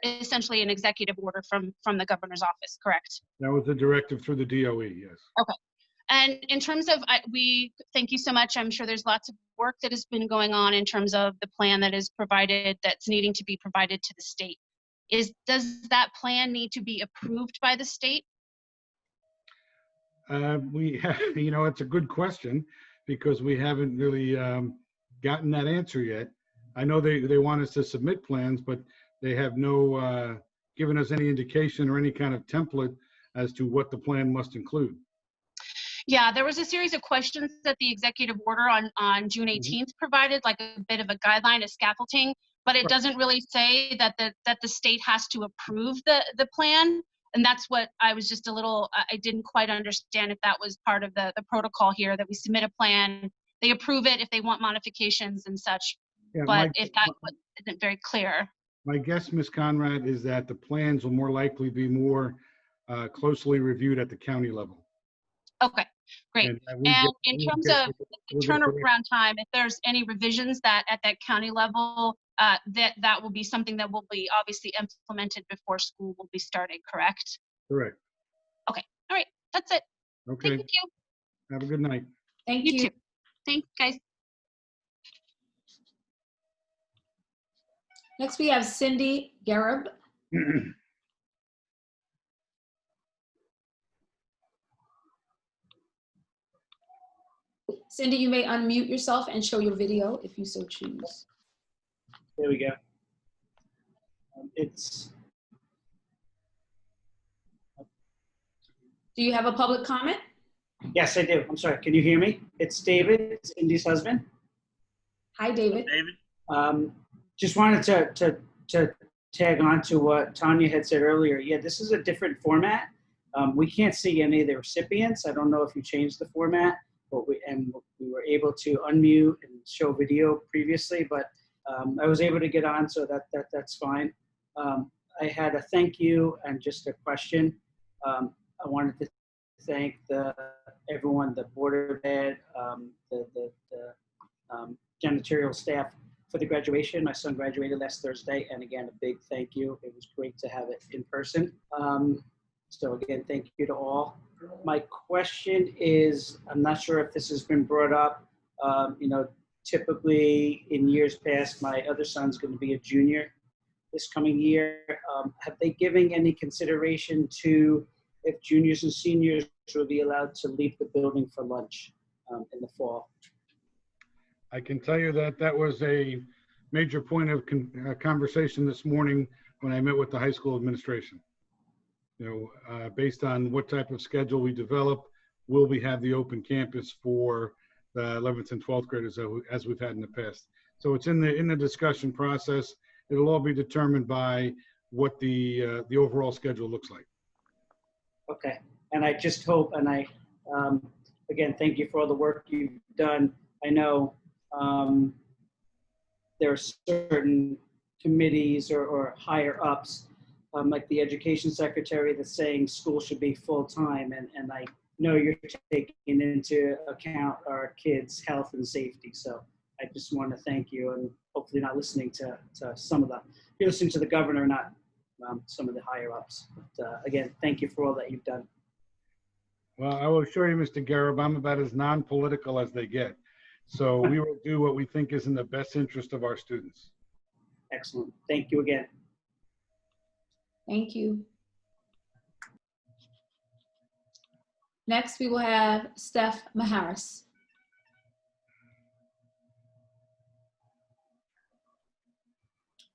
essentially an executive order from the governor's office, correct? That was the directive through the DOE, yes. Okay. And in terms of, we thank you so much. I'm sure there's lots of work that has been going on in terms of the plan that is provided, that's needing to be provided to the state. Does that plan need to be approved by the state? It's a good question, because we haven't really gotten that answer yet. I know they want us to submit plans, but they have no given us any indication or any kind of template as to what the plan must include. Yeah, there was a series of questions that the executive order on June 18th provided, like a bit of a guideline, a scaffolding, but it doesn't really say that the state has to approve the plan. And that's what I was just I didn't quite understand if that was part of the protocol here, that we submit a plan, they approve it if they want modifications and such. Yeah, but if that isn't very clear. My guess, Ms. Conrad, is that the plans will more likely be more closely reviewed at the county level. Okay, great. And in terms of the turnaround time, if there's any revisions that at that county level, that will be something that will be obviously implemented before school will be starting, correct? Correct. Okay, all right, that's it. Okay. Thank you. Have a good night. Thank you. You too. Thanks, guys. Next, we have Cindy Garib. Cindy, you may unmute yourself and show your video if you so choose. There we go. Do you have a public comment? Yes, I do. I'm sorry. Can you hear me? It's David, Cindy's husband. Hi, David. David? Just wanted to tag on to what Tanya had said earlier. Yeah, this is a different format. We can't see any of the recipients. I don't know if you changed the format, but we were able to unmute and show video previously, but I was able to get on, so that's fine. I had a thank you and just a question. I wanted to thank everyone, the Board of Ed, the janitorial staff for the graduation. My son graduated last Thursday, and again, a big thank you. It was great to have it in person. So again, thank you to all. My question is, I'm not sure if this has been brought up. Typically in years past, my other son's going to be a junior this coming year. Have they given any consideration to if juniors and seniors will be allowed to leave the building for lunch in the fall? I can tell you that that was a major point of conversation this morning when I met with the high school administration. Based on what type of schedule we develop, will we have the open campus for the 11th and 12th graders as we've had in the past? So it's in the discussion process. It'll all be determined by what the overall schedule looks like. Okay, and I just hope, and again, thank you for all the work you've done. I know there are certain committees or higher ups, like the education secretary, that's saying school should be full-time, and I know you're taking into account our kids' health and safety. So I just want to thank you, and hopefully not listening to some of you're listening to the governor, not some of the higher ups. But again, thank you for all that you've done. Well, I will assure you, Mr. Garib, I'm about as non-political as they get. So we will do what we think is in the best interest of our students. Excellent. Thank you again. Thank you. Next, we will have Steph Maharis.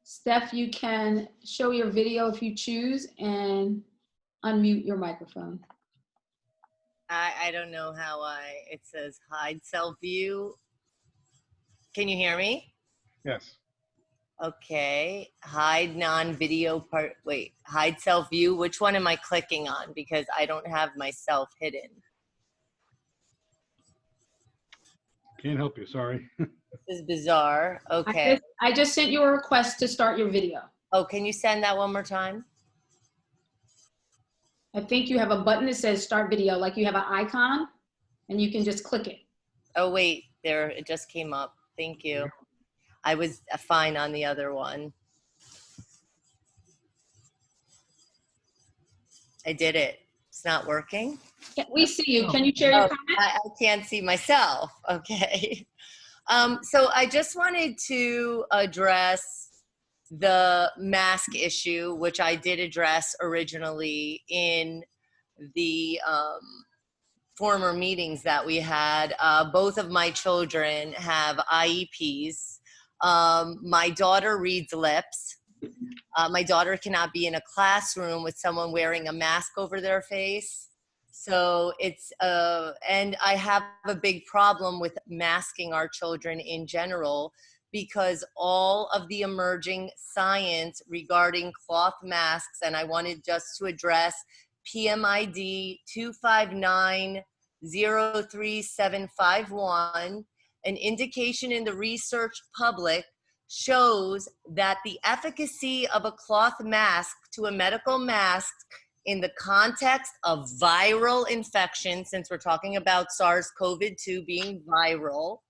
Steph, you can show your video if you choose and unmute your microphone. I don't know how it says hide self view. Can you hear me? Yes. Okay, hide non-video part, wait, hide self view. Which one am I clicking on? Because I don't have myself hidden. Can't help you, sorry. This is bizarre. Okay. I just sent you a request to start your video. Oh, can you send that one more time? I think you have a button that says start video, like you have an icon, and you can just click it. Oh, wait, there, it just came up. Thank you. I was fine on the other one. I did it. It's not working? We see you. Can you share your comment? I can't see myself. Okay. So I just wanted to address the mask issue, which I did address originally in the former meetings that we had. Both of my children have IEPs. My daughter reads lips. My daughter cannot be in a classroom with someone wearing a mask over their face. So it's, and I have a big problem with masking our children in general, because all of the emerging science regarding cloth masks, and I wanted just to address PMID 259-03751, an indication in the research public shows that the efficacy of a cloth mask to a medical mask in the context of viral infection, since we're talking about SARS-CoV-2 being viral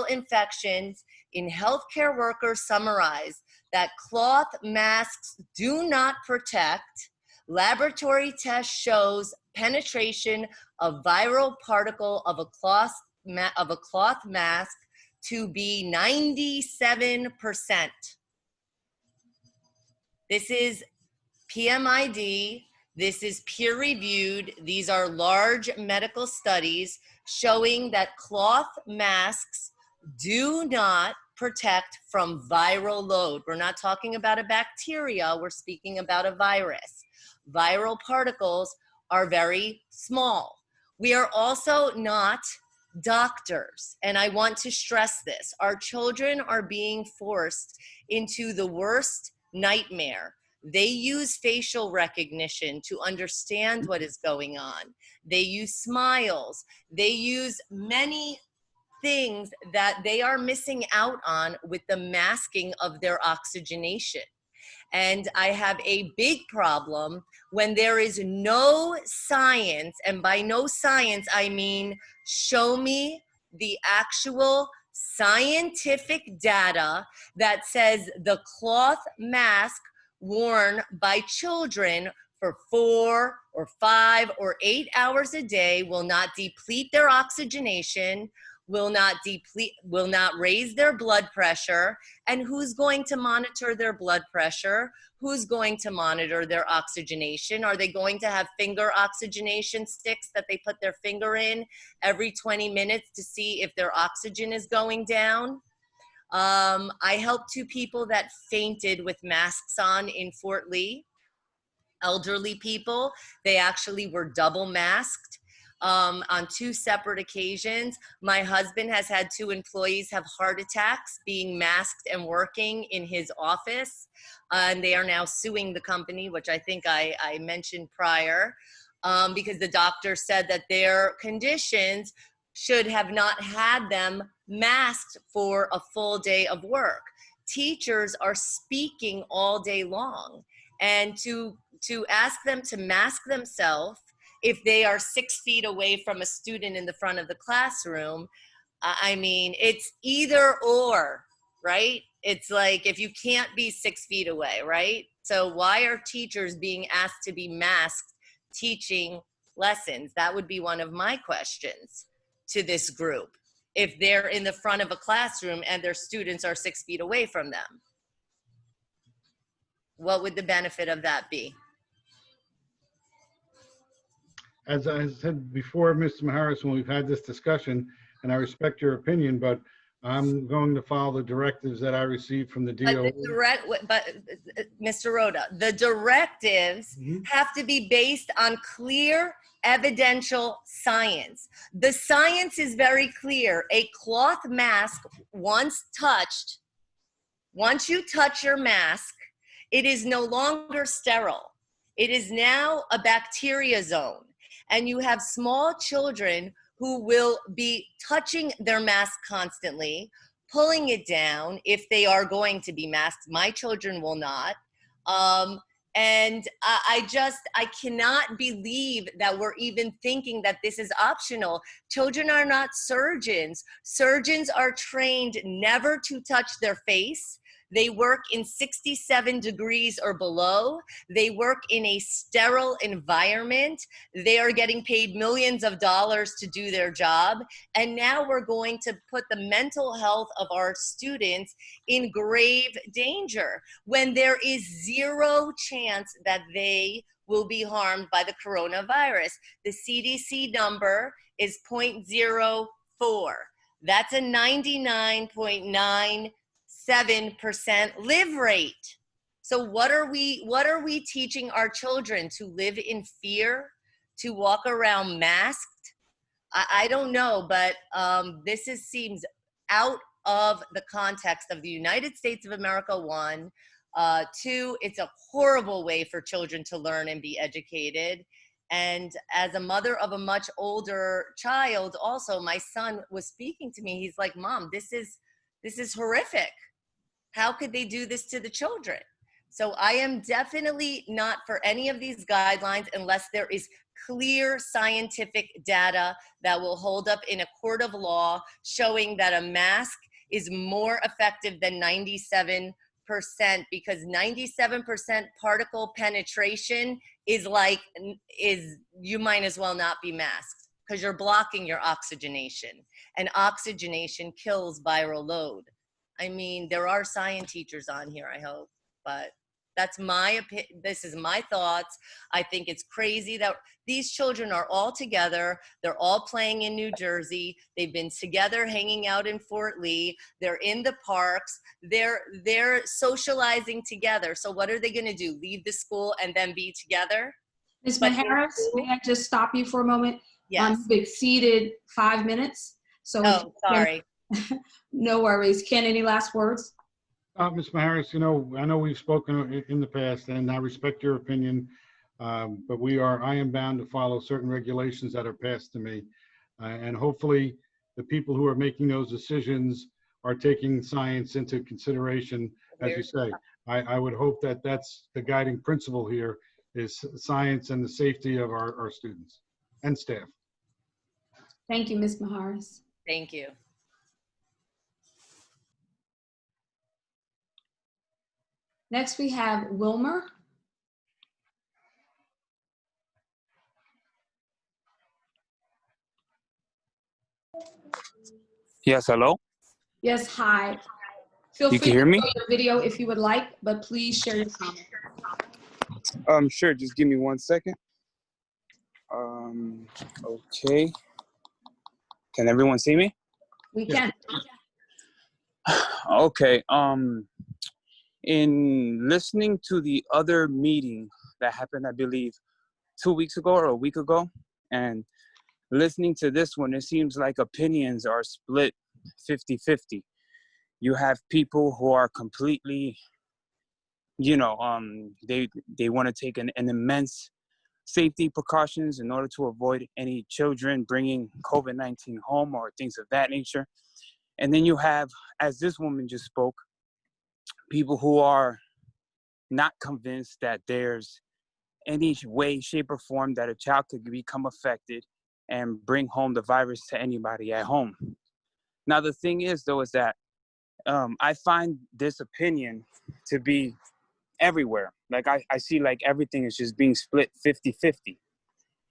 infections in healthcare workers summarize that cloth masks do not protect. Laboratory test shows penetration of viral particle of a cloth mask to be 97%. This is PMID. This is peer reviewed. These are large medical studies showing that cloth masks do not protect from viral load. We're not talking about a bacteria, we're speaking about a virus. Viral particles are very small. We are also not doctors, and I want to stress this. Our children are being forced into the worst nightmare. They use facial recognition to understand what is going on. They use smiles. They use many things that they are missing out on with the masking of their oxygenation. And I have a big problem when there is no science, and by no science, I mean show me the actual scientific data that says the cloth mask worn by children for 4 or 5 or 8 hours a day will not deplete their oxygenation, will not raise their blood pressure. And who's going to monitor their blood pressure? Who's going to monitor their oxygenation? Are they going to have finger oxygenation sticks that they put their finger in every 20 minutes to see if their oxygen is going down? I helped 2 people that fainted with masks on in Fort Lee. Elderly people. They actually were double masked on 2 separate occasions. My husband has had 2 employees have heart attacks being masked and working in his office. And they are now suing the company, which I think I mentioned prior, because the doctor said that their conditions should have not had them masked for a full day of work. Teachers are speaking all day long, and to ask them to mask themselves if they are 6 feet away from a student in the front of the classroom, I mean, it's either or, right? It's like if you can't be 6 feet away, right? So why are teachers being asked to be masked teaching lessons? That would be one of my questions to this group. If they're in the front of a classroom and their students are 6 feet away from them, what would the benefit of that be? As I said before, Mr. Maharis, when we've had this discussion, and I respect your opinion, but I'm going to follow the directives that I received from the DOE. But Mr. Rhoda, the directives have to be based on clear evidential science. The science is very clear. A cloth mask, once you touch your mask, it is no longer sterile. It is now a bacteria zone. And you have small children who will be touching their mask constantly, pulling it down if they are going to be masked. My children will not. And I cannot believe that we're even thinking that this is optional. Children are not surgeons. Surgeons are trained never to touch their face. They work in 67 degrees or below. They work in a sterile environment. They are getting paid millions of dollars to do their job. And now we're going to put the mental health of our students in grave danger when there is zero chance that they will be harmed by the coronavirus. The CDC number is 0.04. That's a 99.97% live rate. So what are we teaching our children? To live in fear, to walk around masked? I don't know, but this seems out of the context of the United States of America, 1. 2, it's a horrible way for children to learn and be educated. And as a mother of a much older child, also, my son was speaking to me. He's like, Mom, this is horrific. How could they do this to the children? So I am definitely not for any of these guidelines unless there is clear scientific data that will hold up in a court of law showing that a mask is more effective than 97%, because 97% particle penetration is you might as well not be masked because you're blocking your oxygenation, and oxygenation kills viral load. I mean, there are science teachers on here, I hope, but that's my opinion. This is my thoughts. I think it's crazy that these children are all together. They're all playing in New Jersey. They've been together hanging out in Fort Lee. They're in the parks. They're socializing together. So what are they going to do? Leave the school and then be together? Ms. Maharis, may I just stop you for a moment? Yes. You've exceeded 5 minutes. So sorry. No worries. Ken, any last words? Ms. Maharis, I know we've spoken in the past, and I respect your opinion, but I am bound to follow certain regulations that are passed to me. And hopefully the people who are making those decisions are taking science into consideration, as you say. I would hope that that's the guiding principle here, is science and the safety of our students and staff. Thank you, Ms. Maharis. Thank you. Next, we have Wilmer. Yes, hello? Yes, hi. Feel You free can to hear me? show your video if you would like, but please share your comment. Sure, just give me 1 second. Okay. Can everyone see me? We can. Okay, in listening to the other meeting that happened, I believe, 2 weeks ago or a week ago, and listening to this one, it seems like opinions are split 50-50. You have people who are completely, they want to take an immense safety precautions in order to avoid any children bringing COVID-19 home or things of that nature. And then you have, as this woman just spoke, people who are not convinced that there's any way, shape, or form that a child could become affected and bring home the virus to anybody at home. Now, the thing is, though, is that I find this opinion to be everywhere. Like, I see like everything is just being split 50-50.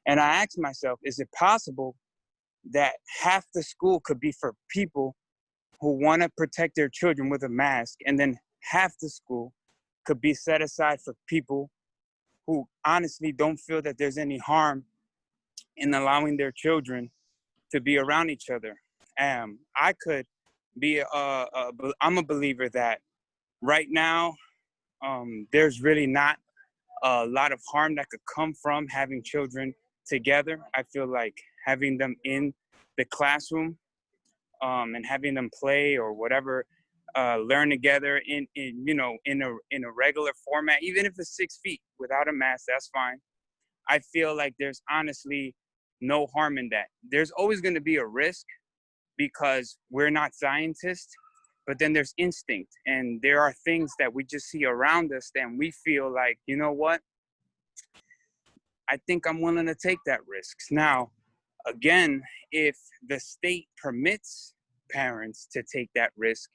And I ask myself, is it possible that half the school could be for people who want to protect their children with a mask, and then half the school could be set aside for people who honestly don't feel that there's any harm in allowing their children to be around each other? I could be I'm a believer that right now there's really not a lot of harm that could come from having children together. I feel like having them in the classroom and having them play or whatever, learn together in a regular format, even if it's 6 feet without a mask, that's fine. I feel like there's honestly no harm in that. There's always going to be a risk because we're not scientists, but then there's instinct, and there are things that we just see around us that we feel like, you know what? I think I'm willing to take that risk. Now, again, if the state permits parents to take that risk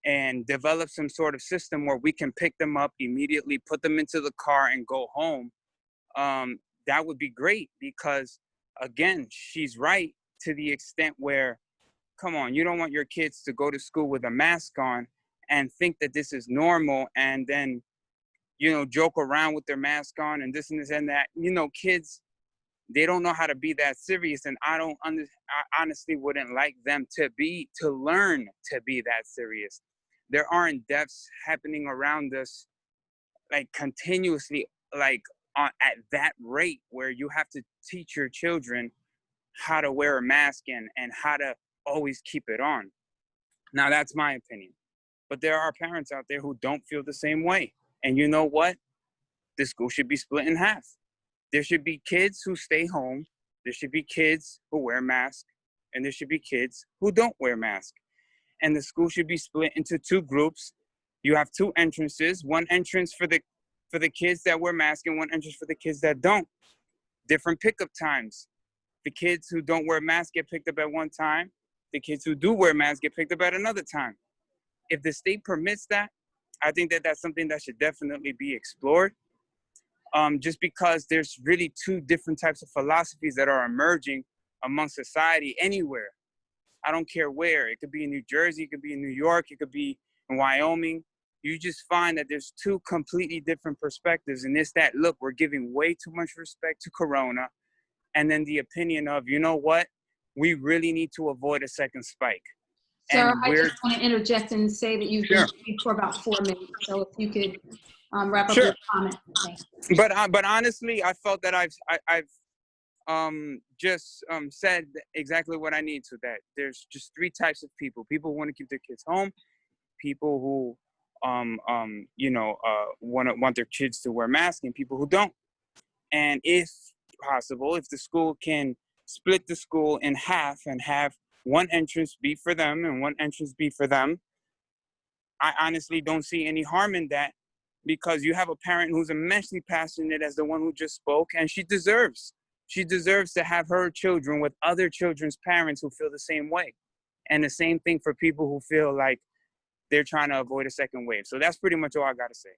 and develop some sort of system where we can pick them up immediately, put them into the car and go home, that would be great, because again, she's right to the extent where, come on, you don't want your kids to go to school with a mask on and think that this is normal, and then, joke around with their mask on and this and this and that. Kids, they don't know how to be that serious, and I honestly wouldn't like them to learn to be that serious. There aren't deaths happening around us like continuously, like at that rate where you have to teach your children how to wear a mask and how to always keep it on. Now, that's my opinion. But there are parents out there who don't feel the same way. And you know what? The school should be split in half. There should be kids who stay home. There should be kids who wear masks. And there should be kids who don't wear masks. And the school should be split into 2 groups. You have 2 entrances, one entrance for the kids that wear masks and one entrance for the kids that don't. Different pickup times. The kids who don't wear masks get picked up at one time. The kids who do wear masks get picked up at another time. If the state permits that, I think that that's something that should definitely be explored. Just because there's really 2 different types of philosophies that are emerging among society anywhere. I don't care where. It could be in New Jersey, it could be in New York, it could be in Wyoming. You just find that there's 2 completely different perspectives. And it's that, look, we're giving way too much respect to Corona. And then the opinion of, you know what? We really need to avoid a second spike. Sir, I just want to interject and say that you've Sure. been speaking for about 4 minutes. So if you could wrap up Sure. your comment. Thanks. But honestly, I felt that I've just said exactly what I need to. That there's just 3 types of people: people who want to keep their kids home, people who want their kids to wear masks, and people who don't. And if possible, if the school can split the school in half and have one entrance be for them and one entrance be for them, I honestly don't see any harm in that, because you have a parent who's immensely passionate as the one who just spoke, and she deserves to have her children with other children's parents who feel the same way. And the same thing for people who feel like they're trying to avoid a second wave. So that's pretty much all I got to say.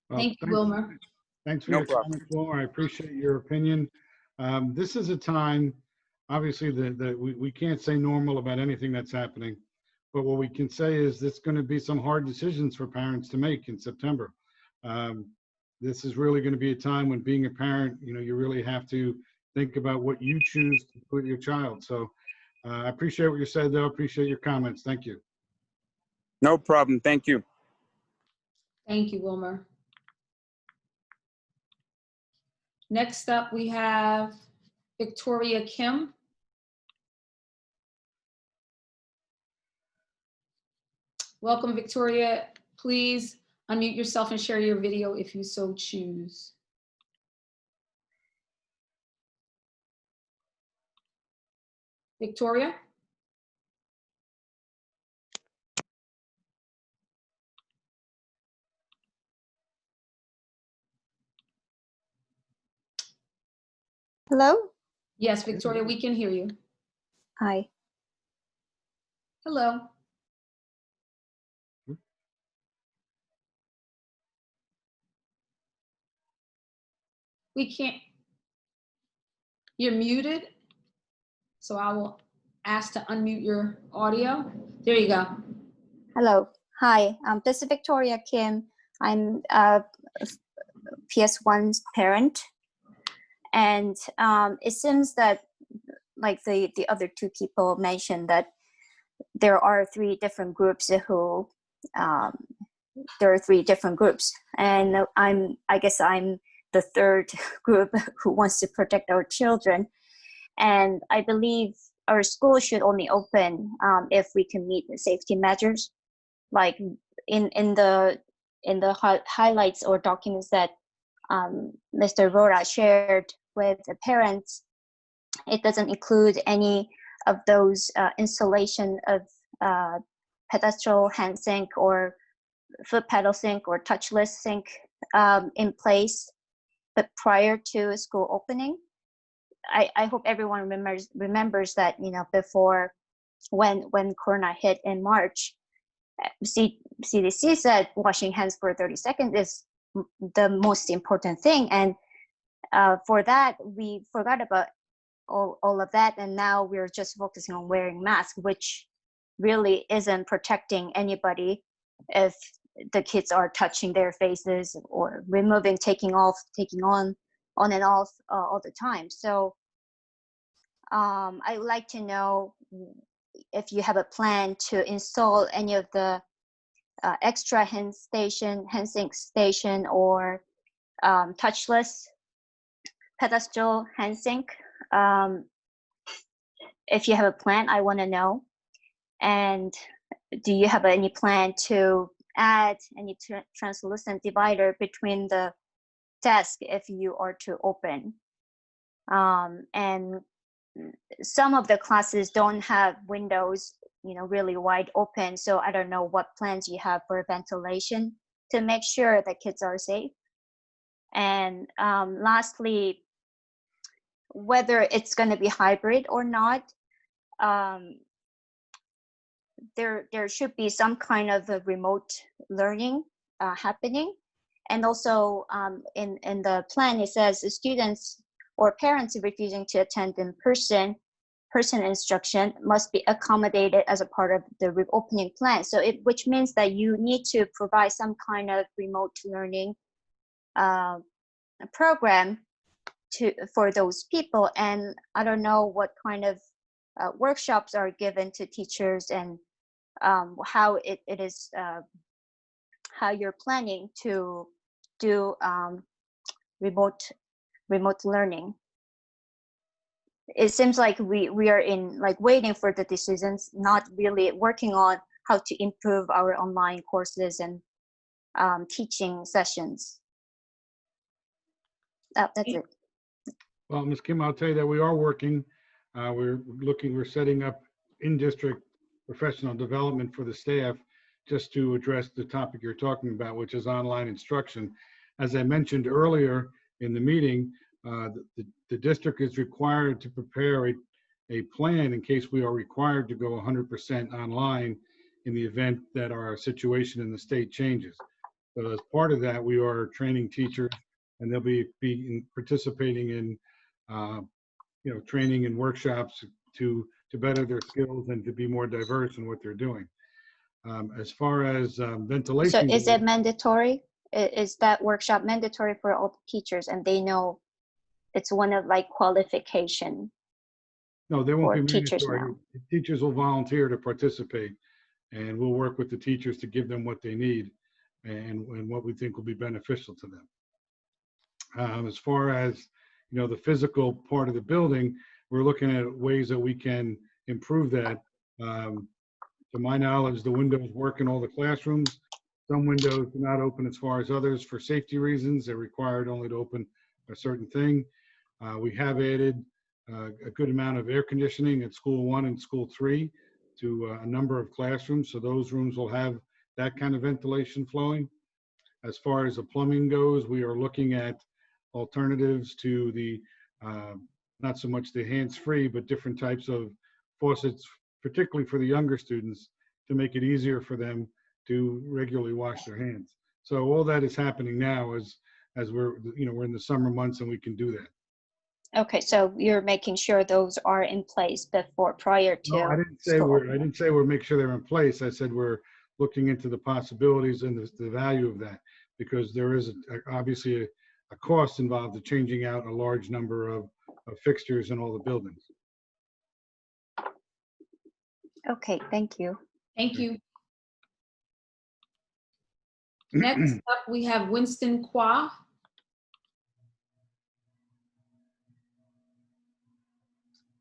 Well, Thank you, Wilmer. Thanks for No your problem. comments, Wilmer. I appreciate your opinion. This is a time obviously we can't say normal about anything that's happening, but what we can say is there's going to be some hard decisions for parents to make in September. This is really going to be a time when being a parent, you really have to think about what you choose to put your child. So I appreciate what you said, though. Appreciate your comments. Thank you. No problem. Thank you. Thank you, Wilmer. Next up, we have Victoria Kim. Welcome, Victoria. Please unmute yourself and share your video if you so choose. Victoria? Hello? Yes, Victoria, we can hear you. Hi. Hello. We can't. You're muted. So I will ask to unmute your audio. There you go. Hello. Hi. This is Victoria Kim. I'm a PS1's parent. And it seems that, like the other two people mentioned, that there are three different groups who, there are three different groups. And I guess I'm the third group who wants to protect our children. And I believe our school should only open if we can meet the safety measures. Like in the highlights or documents that Mr. Rora shared with the parents, it doesn't include any of those installation of pedestal hand sink or foot pedal sink or touchless sink in place, but prior to school opening. I hope everyone remembers that, before when Corona hit in March, CDC said washing hands for 30 seconds is the most important thing. And for that, we forgot about all of that. And now we're just focusing on wearing masks, which really isn't protecting anybody if the kids are touching their faces or removing, taking on and off all the time. So I would like to know if you have a plan to install any of the extra hand sink station or touchless pedestal hand sink. If you have a plan, I want to know. And do you have any plan to add any translucent divider between the desk if you are to open? And some of the classes don't have windows, really wide open. So I don't know what plans you have for ventilation to make sure that kids are safe. And lastly, whether it's going to be hybrid or not, there should be some kind of a remote learning happening. And also in the plan, it says the students or parents refusing to attend in person instruction must be accommodated as a part of the reopening plan. So which means that you need to provide some kind of remote learning program for those people. And I don't know what kind of workshops are given to teachers and how it is, how you're planning to do remote learning. It seems like we are in waiting for the decisions, not really working on how to improve our online courses and teaching sessions. That's it. Well, Ms. Kim, I'll tell you that we are working. We're setting up in-district professional development for the staff just to address the topic you're talking about, which is online instruction. As I mentioned earlier in the meeting, the district is required to prepare a plan in case we are required to go 100% online in the event that our situation in the state changes. So as part of that, we are training teachers, and they'll be participating in training and workshops to better their skills and to be more diverse in what they're doing. As far as ventilation. So is it mandatory? Is that workshop mandatory for all the teachers, and they know it's one of like qualification? No, they won't be teachers mandatory. Teachers will volunteer to participate, and we'll work with the teachers to give them what they need and what we think will be beneficial to them. As far as the physical part of the building, we're looking at ways that we can improve that. To my knowledge, the windows work in all the classrooms. Some windows do not open as far as others for safety reasons. They're required only to open a certain thing. We have added a good amount of air conditioning at School 1 and School 3 to a number of classrooms. So those rooms will have that kind of ventilation flowing. As far as the plumbing goes, we are looking at alternatives to the, not so much the hands-free, but different types of faucets, particularly for the younger students, to make it easier for them to regularly wash their hands. So all that is happening now as we're in the summer months and we can do that. Okay, so you're making sure those are in place prior to. No, I didn't say we're make sure they're in place. I said we're looking into the possibilities and the value of that, because there is obviously a cost involved to changing out a large number of fixtures in all the buildings. Okay, thank you. Thank you. Next up, we have Winston Kwa.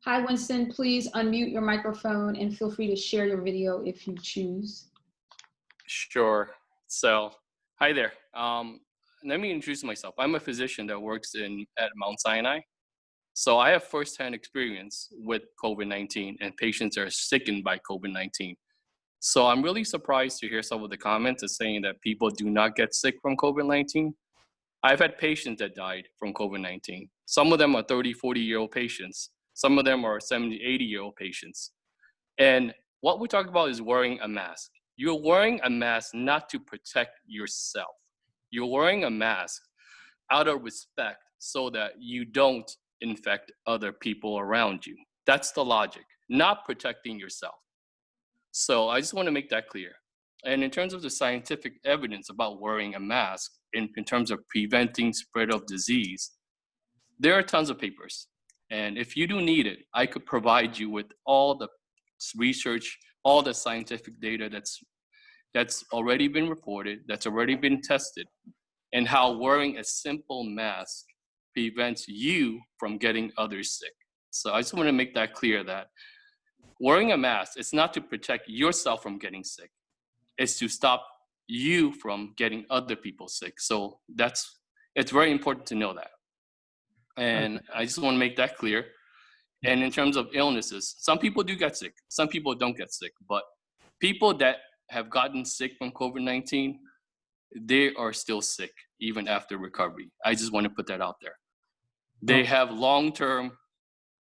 Hi, Winston, please unmute your microphone and feel free to share your video if you choose. Sure. So, hi there. Let me introduce myself. I'm a physician that works at Mount Sinai. So I have firsthand experience with COVID-19 and patients that are sickened by COVID-19. So I'm really surprised to hear some of the comments saying that people do not get sick from COVID-19. I've had patients that died from COVID-19. Some of them are 30, 40-year-old patients. Some of them are 70, 80-year-old patients. And what we're talking about is wearing a mask. You're wearing a mask not to protect yourself. You're wearing a mask out of respect so that you don't infect other people around you. That's the logic, not protecting yourself. So I just want to make that clear. And in terms of the scientific evidence about wearing a mask in terms of preventing spread of disease, there are tons of papers. And if you do need it, I could provide you with all the research, all the scientific data that's already been reported, that's already been tested, and how wearing a simple mask prevents you from getting others sick. So I just want to make that clear that wearing a mask, it's not to protect yourself from getting sick. It's to stop you from getting other people sick. So it's very important to know that. And I just want to make that clear. And in terms of illnesses, some people do get sick. Some people don't get sick. But people that have gotten sick from COVID-19, they are still sick even after recovery. I just want to put that out there. They have long-term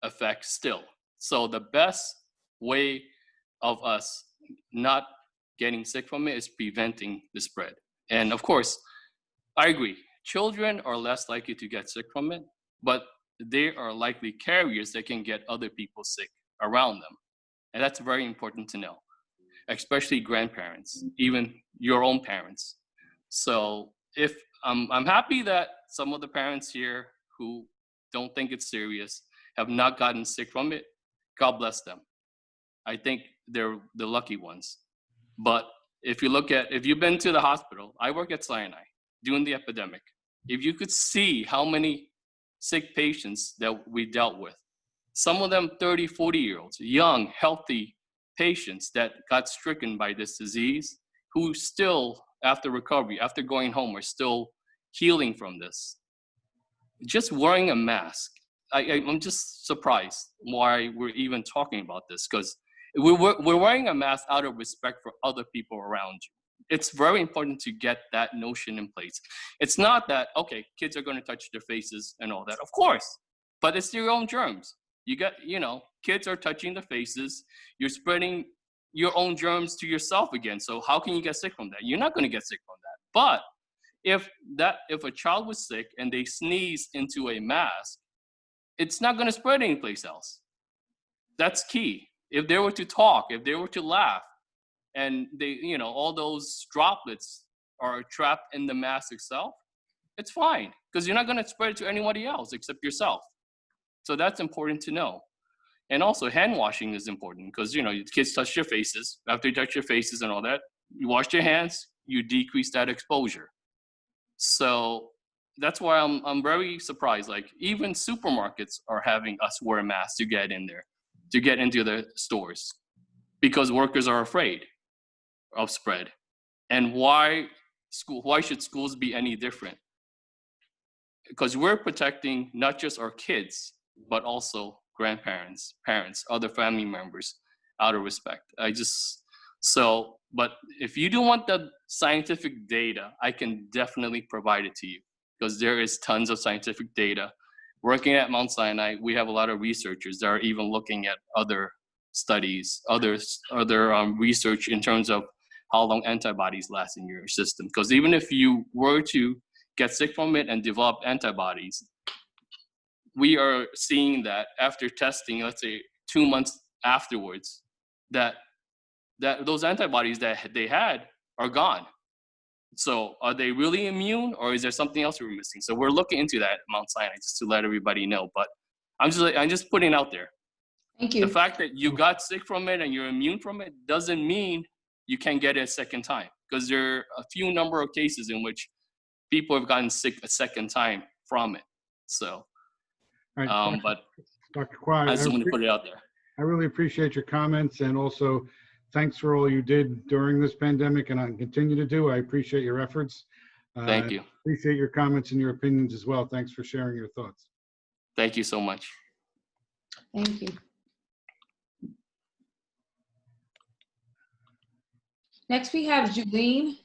effects still. So the best way of us not getting sick from it is preventing the spread. And of course, I agree, children are less likely to get sick from it, but they are likely carriers that can get other people sick around them. And that's very important to know, especially grandparents, even your own parents. So if I'm happy that some of the parents here who don't think it's serious have not gotten sick from it, God bless them. I think they're the lucky ones. But if you've been to the hospital, I work at Sinai during the epidemic. If you could see how many sick patients that we dealt with, some of them 30, 40-year-olds, young, healthy patients that got stricken by this disease, who still, after recovery, after going home, are still healing from this. Just wearing a mask, I'm just surprised why we're even talking about this, because we're wearing a mask out of respect for other people around you. It's very important to get that notion in place. It's not that, okay, kids are going to touch their faces and all that. Of course, but it's your own germs. Kids are touching the faces. You're spreading your own germs to yourself again. So how can you get sick from that? You're not going to get sick from that. But if a child was sick and they sneeze into a mask, it's not going to spread anyplace else. That's key. If they were to talk, if they were to laugh, and they, you know, all those droplets are trapped in the mask itself, it's fine, because you're not going to spread it to anybody else except yourself. So that's important to know. And also hand washing is important, because, you know, kids touch your faces. After you touch your faces and all that, you wash your hands, you decrease that exposure. So that's why I'm very surprised. Like, even supermarkets are having us wear masks to get in there, to get into the stores, because workers are afraid of spread. And why should schools be any different? Because we're protecting not just our kids, but also grandparents, parents, other family members, out of respect. But if you do want the scientific data, I can definitely provide it to you, because there is tons of scientific data. Working at Mount Sinai, we have a lot of researchers that are even looking at other studies, other research in terms of how long antibodies last in your system. Because even if you were to get sick from it and develop antibodies, we are seeing that after testing, let's say 2 months afterwards, that those antibodies that they had are gone. So are they really immune, or is there something else we're missing? So we're looking into that at Mount Sinai, just to let everybody know. But I'm just putting it out there. Thank you. The fact that you got sick from it and you're immune from it doesn't mean you can get it a second time, because there are a few number of cases in which people have gotten sick a second time from it. So, but Dr. Kwai, I just want to put it out there. I really appreciate your comments, and also thanks for all you did during this pandemic and I continue to do. I appreciate your efforts. Thank you. Appreciate your comments and your opinions as well. Thanks for sharing your thoughts. Thank you so much. Thank you. Next, we have Julene.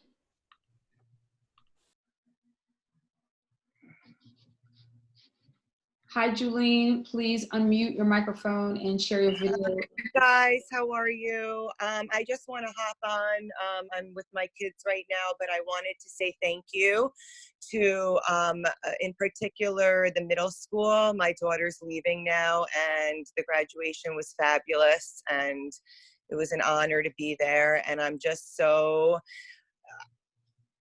Hi, Julene. Please unmute your microphone and share your video. Guys, how are you? I just want to hop on. I'm with my kids right now, but I wanted to say thank you to, in particular, the middle school. My daughter's leaving now, and the graduation was fabulous, and it was an honor to be there. And I'm just so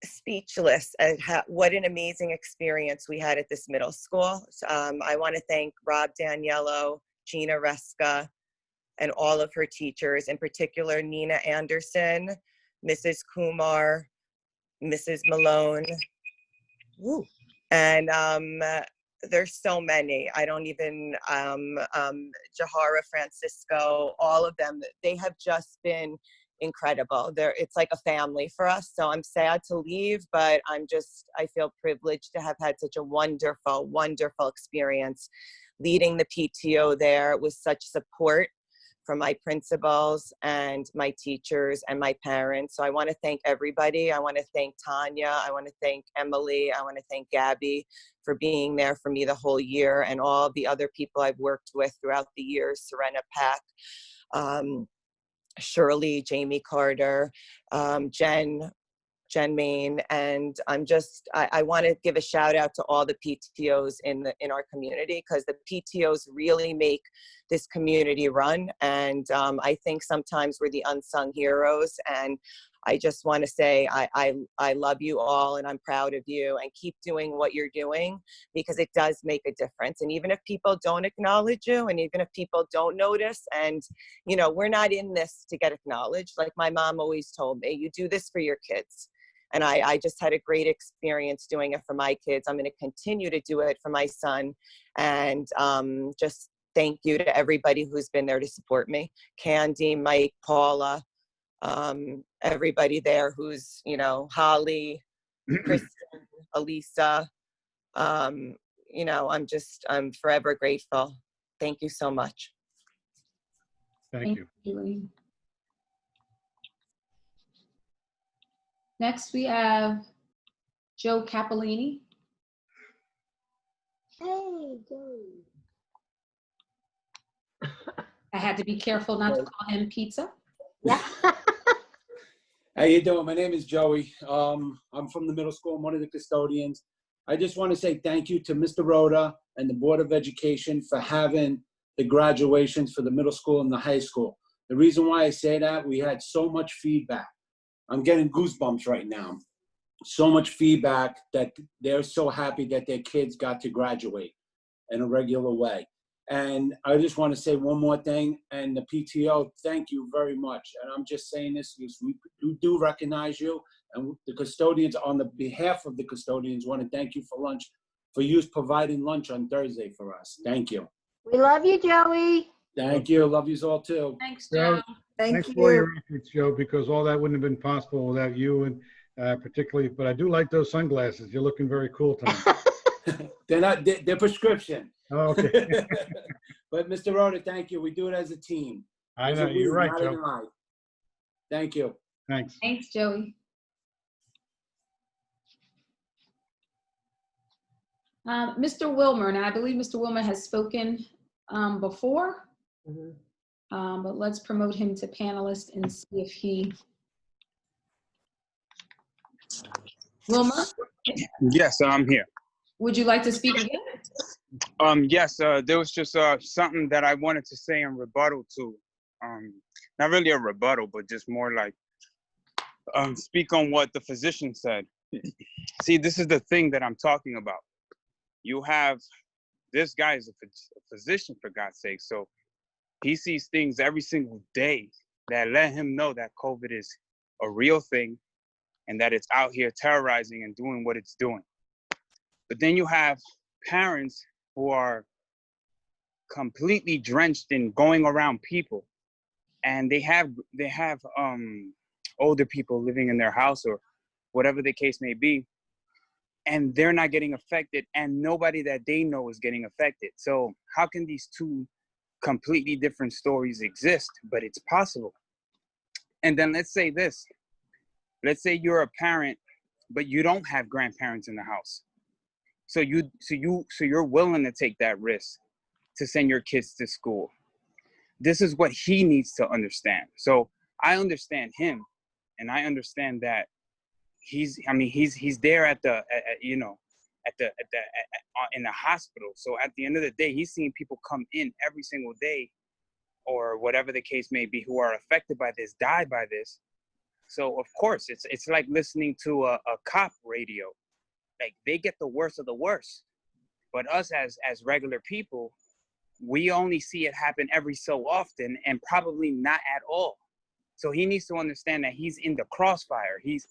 speechless at what an amazing experience we had at this middle school. I want to thank Rob Daniello, Gina Reska, and all of her teachers, in particular Nina Anderson, Mrs. Kumar, Mrs. Malone. Woo. And there's so many. I don't even, Jahara Francisco, all of them, they have just been incredible. It's like a family for us. So I'm sad to leave, but I feel privileged to have had such a wonderful, wonderful experience leading the PTO there with such support from my principals and my teachers and my parents. So I want to thank everybody. I want to thank Tanya. I want to thank Emily. I want to thank Gabby for being there for me the whole year, and all the other people I've worked with throughout the years, Serena Pack, Shirley, Jamie Carter, Jen Main, and I want to give a shout out to all the PTOs in our community, because the PTOs really make this community run, and I think sometimes we're the unsung heroes, and I just want to say I love you all, and I'm proud of you, and keep doing what you're doing, because it does make a difference. And even if people don't acknowledge you, and even if people don't notice, and you know, we're not in this to get acknowledged. Like my mom always told me, you do this for your kids. And I just had a great experience doing it for my kids. I'm going to continue to do it for my son. And just thank you to everybody who's been there to support me. Candy, Mike, Paula, everybody there who's, you know, Holly, Kristen, Elisa. You know, I'm forever grateful. Thank you so much. Thank you. Next, we have Joe Capolini. Hey, Joe. I had to be careful not to call him Pizza. Yeah. How you doing? My name is Joey. I'm from the middle school. I'm one of the custodians. I just want to say thank you to Mr. Rhoda and the Board of Education for having the graduations for the middle school and the high school. The reason why I say that, we had so much feedback. I'm getting goosebumps right now. So much feedback that they're so happy that their kids got to graduate in a regular way. And I just want to say one more thing, and the PTO, thank you very much. And I'm just saying this because we do recognize you, and the custodians, on the behalf of the custodians, want to thank you for lunch, for you providing lunch on Thursday for us. Thank you. We love you, Joey. Thank you. Love you all too. Thanks, Joe. Joe. Thanks for your efforts, Joe, because all that wouldn't have been possible without you, and particularly, but I do like those sunglasses. You're looking very cool tonight. They're prescription. Oh, okay. But Mr. Rhoda, thank you. We do it as a team. I As know, a we, you're right, not Joe. an I. Thank you. Thanks. Thanks, Joey. Mr. Wilmer, now I believe Mr. Wilmer has spoken before, but let's promote him to panelist and see if he. Wilmer, Yes, I'm here. would you like to speak again? Yes, there was just something that I wanted to say in rebuttal to. Not really a rebuttal, but just more like speak on what the physician said. See, this is the thing that I'm talking about. You have, this guy is a physician, for God's sake. So he sees things every single day that let him know that COVID is a real thing and that it's out here terrorizing and doing what it's doing. But then you have parents who are completely drenched in going around people, and they have older people living in their house or whatever the case may be, and they're not getting affected, and nobody that they know is getting affected. So how can these two completely different stories exist? But it's possible. And then let's say this. Let's say you're a parent, but you don't have grandparents in the house. So you're willing to take that risk to send your kids to school. This is what he needs to understand. So I understand him, and I understand that he's there in the hospital. So at the end of the day, he's seeing people come in every single day, or whatever the case may be, who are affected by this, die by this. So of course, it's like listening to a cop radio. Like, they get the worst of the worst. But us as regular people, we only see it happen every so often, and probably not at all. So he needs to understand that he's in the crossfire. He's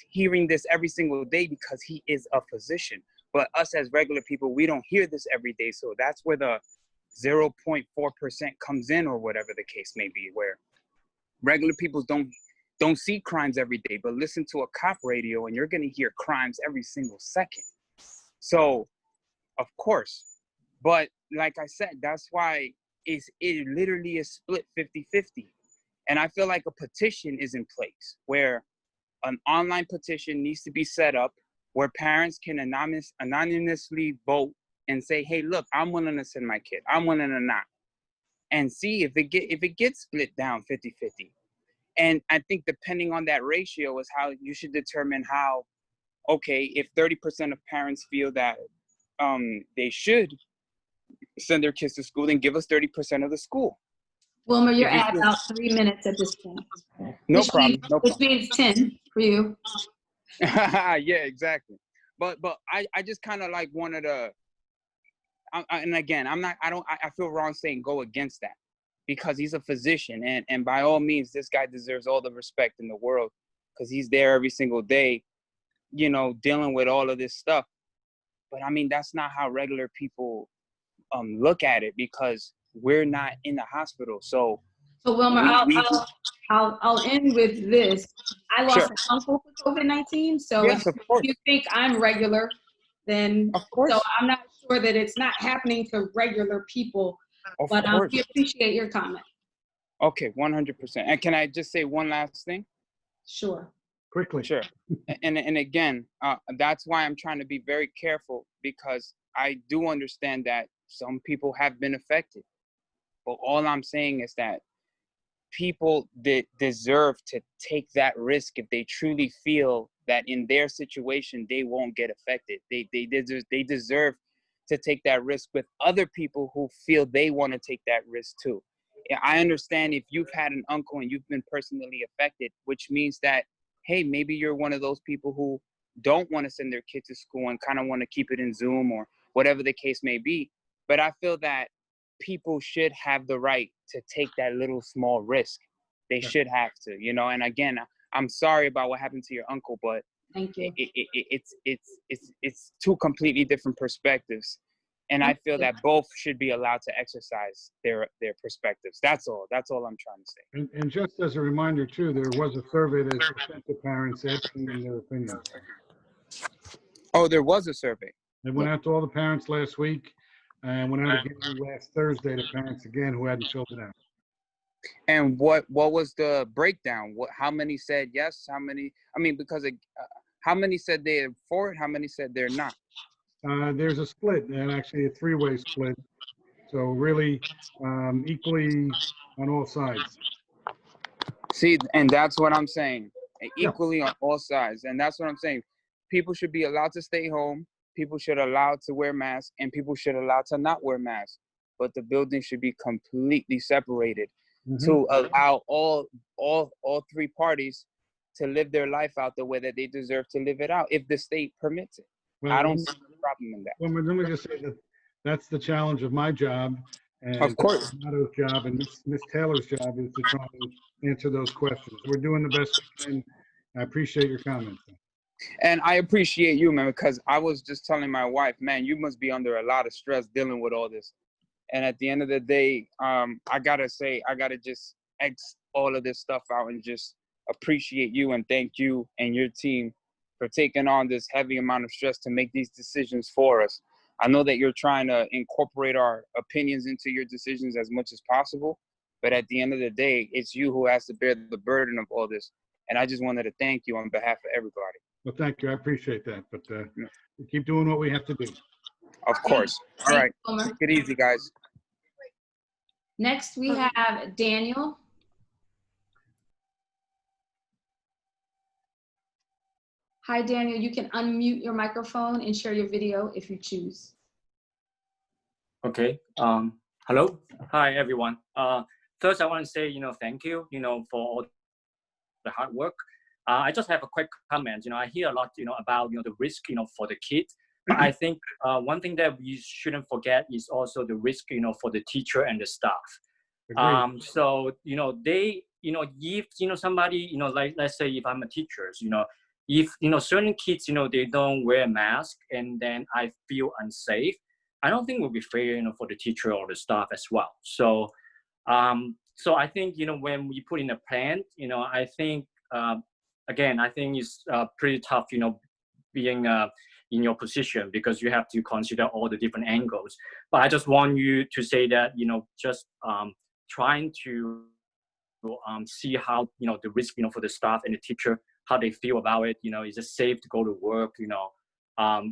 hearing this every single day because he is a physician. But us as regular people, we don't hear this every day. So that's where the 0.4% comes in, or whatever the case may be, where regular people don't see crimes every day, but listen to a cop radio and you're going to hear crimes every single second. So, of course, but like I said, that's why it literally is split 50-50. And I feel like a petition is in place where an online petition needs to be set up where parents can anonymously vote and say, hey, look, I'm willing to send my kid. I'm willing to not. And see if it gets split down 50-50. And I think depending on that ratio is how you should determine how, okay, if 30% of parents feel that they should send their kids to school, then give us 30% of the school. Wilmer, you're at about 3 minutes at this point. No problem. Which means 10 for you. Yeah, exactly. But I just kind of like wanted to, and again, I feel wrong saying go against that, because he's a physician, and by all means, this guy deserves all the respect in the world, because he's there every single day, dealing with all of this stuff. But I mean, that's not how regular people look at it, because we're not in the hospital. So Wilmer, I'll end with this. I lost an uncle for COVID-19, so yes, if you think I'm regular, then of course. So I'm not sure that it's not happening to regular people. But we appreciate your comment. Okay, 100%. And can I just say one last thing? Sure. Quickly. Sure. And again, that's why I'm trying to be very careful, because I do understand that some people have been affected. But all I'm saying is that people that deserve to take that risk if they truly feel that in their situation, they won't get affected. They deserve to take that risk with other people who feel they want to take that risk too. I understand if you've had an uncle and you've been personally affected, which means that, hey, maybe you're one of those people who don't want to send their kid to school and kind of want to keep it in Zoom or whatever the case may be. But I feel that people should have the right to take that little small risk. They should have to, you know. And again, I'm sorry about what happened to your uncle, but thank you. It's two completely different perspectives. And I feel that both should be allowed to exercise their perspectives. That's all I'm trying to say. And just as a reminder too, there was a survey that was sent to parents asking them their opinions. Oh, there was a survey. It went out to all the parents last week and went out again last Thursday to parents again who hadn't filled it out. And what was the breakdown? How many said yes? How many? I mean, because how many said they're for it? How many said they're not? There's a split, and actually a three-way split. So really equally on all sides. See, and that's what I'm saying. Equally on all sides. And that's what I'm saying. People should be allowed to stay home. People should allow to wear masks, and people should allow to not wear masks. But the building should be completely separated to allow all three parties to live their life out the way that they deserve to live it out, if the state permits it. Well, I don't see a problem in that. Well, let me just say that that's the challenge of my job, and of course, Amato's job and Miss Taylor's job is to try and answer those questions. We're doing the best we can. I appreciate your comments. And I appreciate you, man, because I was just telling my wife, man, you must be under a lot of stress dealing with all this. And at the end of the day, I gotta just X all of this stuff out and just appreciate you and thank you and your team for taking on this heavy amount of stress to make these decisions for us. I know that you're trying to incorporate our opinions into your decisions as much as possible, but at the end of the day, it's you who has to bear the burden of all this. And I just wanted to thank you on behalf of everybody. Well, thank you. I appreciate that. But we keep doing what we have to do. Of course. All right. Take it easy, guys. Next, we have Daniel. Hi, Daniel. You can unmute your microphone and share your video if you choose. Okay. Hello. Hi, everyone. First, I want to say, thank you, for all the hard work. I just have a quick comment. I hear a lot, about, the risk, for the kids. But I think one thing that we shouldn't forget is also the risk, for the teacher and the staff. So, they, if, somebody, like, let's say if I'm a teacher, if, certain kids, they don't wear a mask and then I feel unsafe, I don't think it would be fair, for the teacher or the staff as well. So, so I think, when we put in a plan, I think, again, I think it's pretty tough, being in your position because you have to consider all the different angles. But I just want you to say that, just trying to see how, the risk, for the staff and the teacher, how they feel about it. Is it safe to go to work?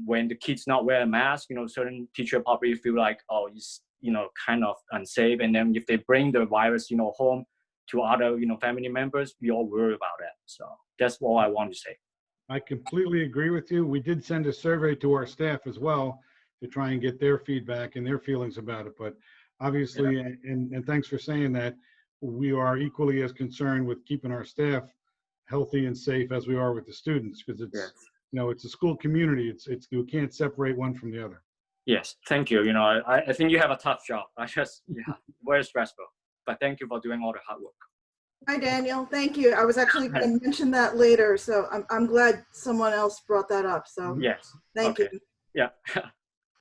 When the kids not wear a mask, certain teacher probably feel like, oh, it's, kind of unsafe. And then if they bring the virus, home to other, family members, we all worry about that. So that's all I want to say. I completely agree with you. We did send a survey to our staff as well to try and get their feedback and their feelings about it. But obviously, and thanks for saying that, we are equally as concerned with keeping our staff healthy and safe as we are with the students, because it's, it's a school community. It's you can't separate one from the other. Yes, thank you. I think you have a tough job. Very stressful. But thank you for doing all the hard work. Hi, Daniel. Thank you. I was actually going to mention that later, so I'm glad someone else brought that up. So yes, thank you. Yeah,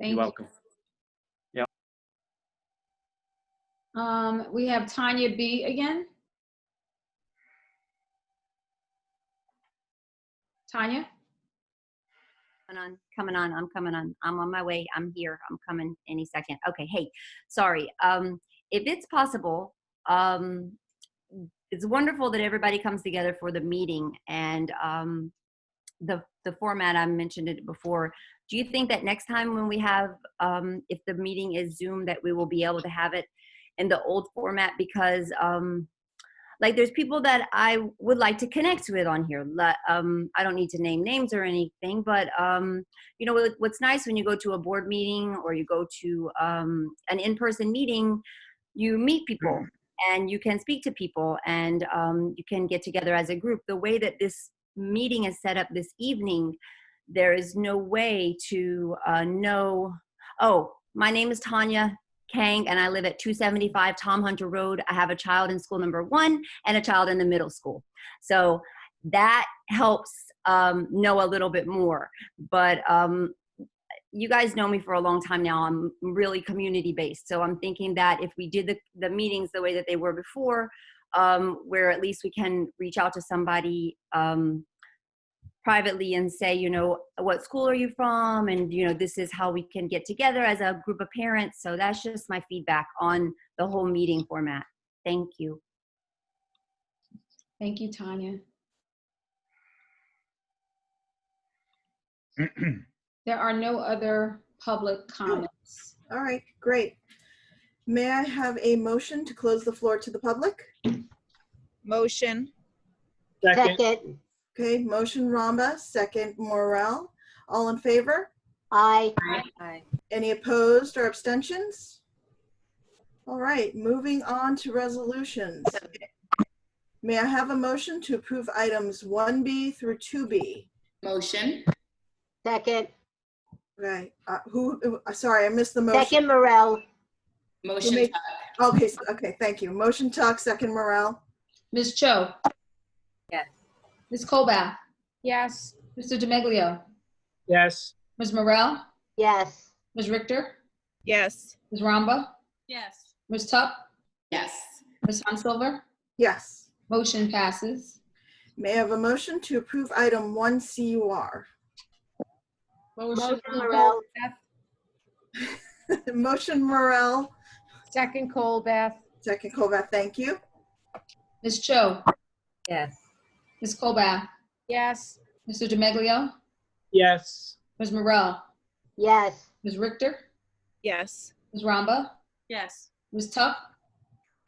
you're welcome. Yeah. We have Tanya B again. Tanya? Coming on. I'm coming on. I'm on my way. I'm here. I'm coming any second. Okay. Hey, sorry. If it's possible, it's wonderful that everybody comes together for the meeting, and the format, I mentioned it before. Do you think that next time when we have, if the meeting is Zoom, that we will be able to have it in the old format? Because like there's people that I would like to connect with on here. I don't need to name names or anything, but you know, what's nice when you go to a board meeting or you go to an in-person meeting, you meet people and you can speak to people and you can get together as a group. The way that this meeting is set up this evening, there is no way to know, oh, my name is Tanya Kang and I live at 275 Tom Hunter Road. I have a child in school number 1 and a child in the middle school. So that helps know a little bit more. But you guys know me for a long time now. I'm really community based. So I'm thinking that if we did the meetings the way that they were before, where at least we can reach out to somebody privately and say, you know, what school are you from? And, you know, this is how we can get together as a group of parents. So that's just my feedback on the whole meeting format. Thank you. Thank you, Tanya. There are no other public comments. All right, great. May I have a motion to close the floor to the public? Motion. Second. Okay, motion Ramba, second Morel. All in favor? Aye. Aye. Any opposed or abstentions? All right, moving on to resolutions. May I have a motion to approve items 1B through 2B? Motion. Second. Okay, sorry, I missed the motion. Second Morel. Motion. Okay, okay, thank you. Motion Tuck, second Morel. Ms. Cho. Yes. Ms. Colbath. Yes. Mr. DeMeglio. Yes. Ms. Morel. Yes. Ms. Richter. Yes. Ms. Ramba. Yes. Ms. Tuck. Yes. Ms. Hansilver. Yes. Motion passes. May I have a motion to approve item 1CUR? Motion Morel. Motion Morel, Second Colbath. second Colbath, thank you. Ms. Cho. Yes. Ms. Colbath. Yes. Mr. DeMeglio. Yes. Ms. Morel. Yes. Ms. Richter. Yes. Ms. Ramba. Yes. Ms. Tuck.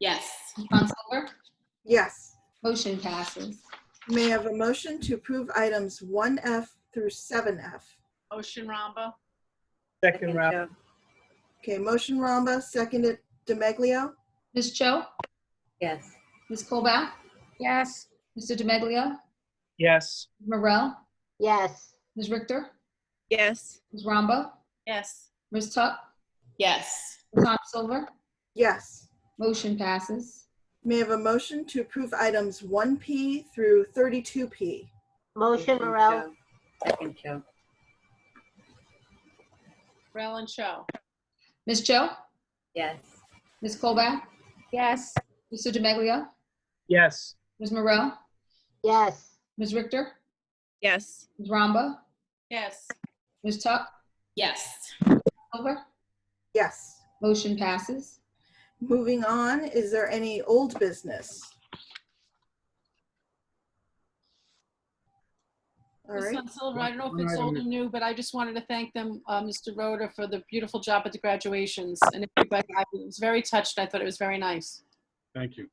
Yes. Ms. Hansilver. Yes. Motion passes. May I have a motion to approve items 1F through 7F? Motion Ramba. Second round. Okay, motion Ramba, seconded DeMeglio. Ms. Cho. Yes. Ms. Colbath. Yes. Mr. DeMeglio. Yes. Morel. Yes. Ms. Richter. Yes. Ms. Ramba. Yes. Ms. Tuck. Yes. Ms. Hansilver. Yes. Motion passes. May I have a motion to approve items 1P through 32P? Motion Morel. Second Cho. Morel and Cho. Ms. Cho. Yes. Ms. Colbath. Yes. Mr. DeMeglio. Yes. Ms. Morel. Yes. Ms. Richter. Yes. Ms. Ramba. Yes. Ms. Tuck. Yes. Over. Yes. Motion passes. Moving on, is there any old business? All Ms. right. Silver, I don't know if it's old or new, but I just wanted to thank them, Mr. Rhoda, for the beautiful job at the graduations. And everybody, I was very touched. I thought it was very nice. Thank you.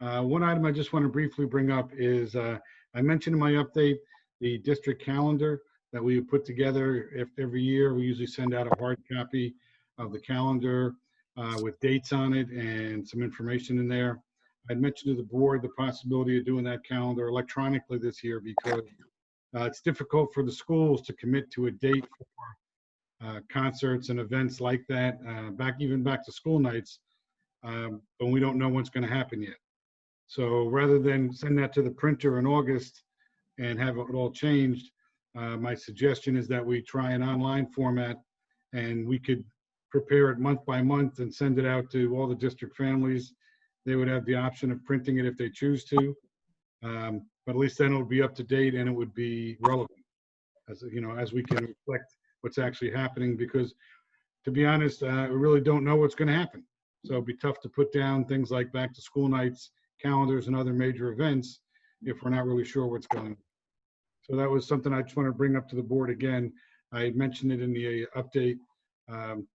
One item I just want to briefly bring up is I mentioned in my update the district calendar that we put together. Every year, we usually send out a hard copy of the calendar with dates on it and some information in there. I'd mentioned to the board the possibility of doing that calendar electronically this year because it's difficult for the schools to commit to a date for concerts and events like that, even back to school nights, but we don't know what's going to happen yet. So rather than send that to the printer in August and have it all changed, my suggestion is that we try an online format and we could prepare it month by month and send it out to all the district families. They would have the option of printing it if they choose to, but at least then it would be up to date and it would be relevant, as you know, as we can reflect what's actually happening. Because, to be honest, we really don't know what's going to happen. So it'd be tough to put down things like back to school nights, calendars, and other major events if we're not really sure what's going on. So that was something I just want to bring up to the board again. I had mentioned it in the update,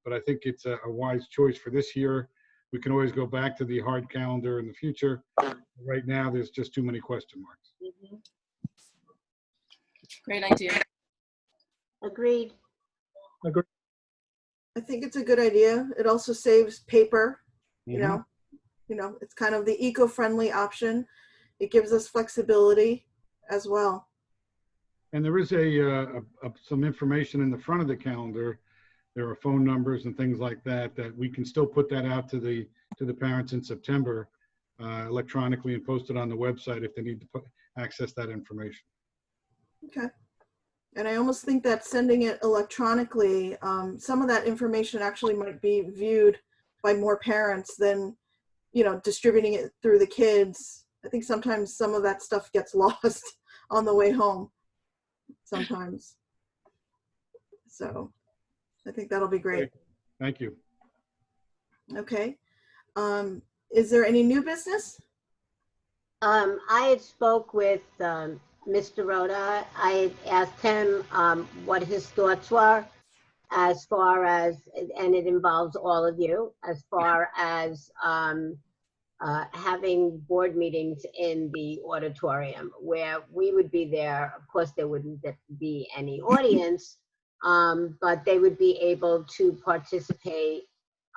but I think it's a wise choice for this year. we can always go back to the hard calendar in the future. Right now, there's just too many question marks. Great idea. Agreed. I think it's a good idea. It also saves paper, you Mhm. know, it's kind of the eco-friendly option. It gives us flexibility as well. And there is some information in the front of the calendar. There are phone numbers and things like that we can still put that out to the parents in September electronically and post it on the website if they need to access that information. Okay. And I almost think that sending it electronically, some of that information actually might be viewed by more parents than, you know, distributing it through the kids. I think sometimes some of that stuff gets lost on the way home sometimes. So I think that'll be great. Thank you. Okay. Is there any new business? I had spoke with Mr. Rhoda. I had asked him what his thoughts were as far as, and it involves all of you, as far as having board meetings in the auditorium where we would be there. Of course, there wouldn't be any audience, but they would be able to participate,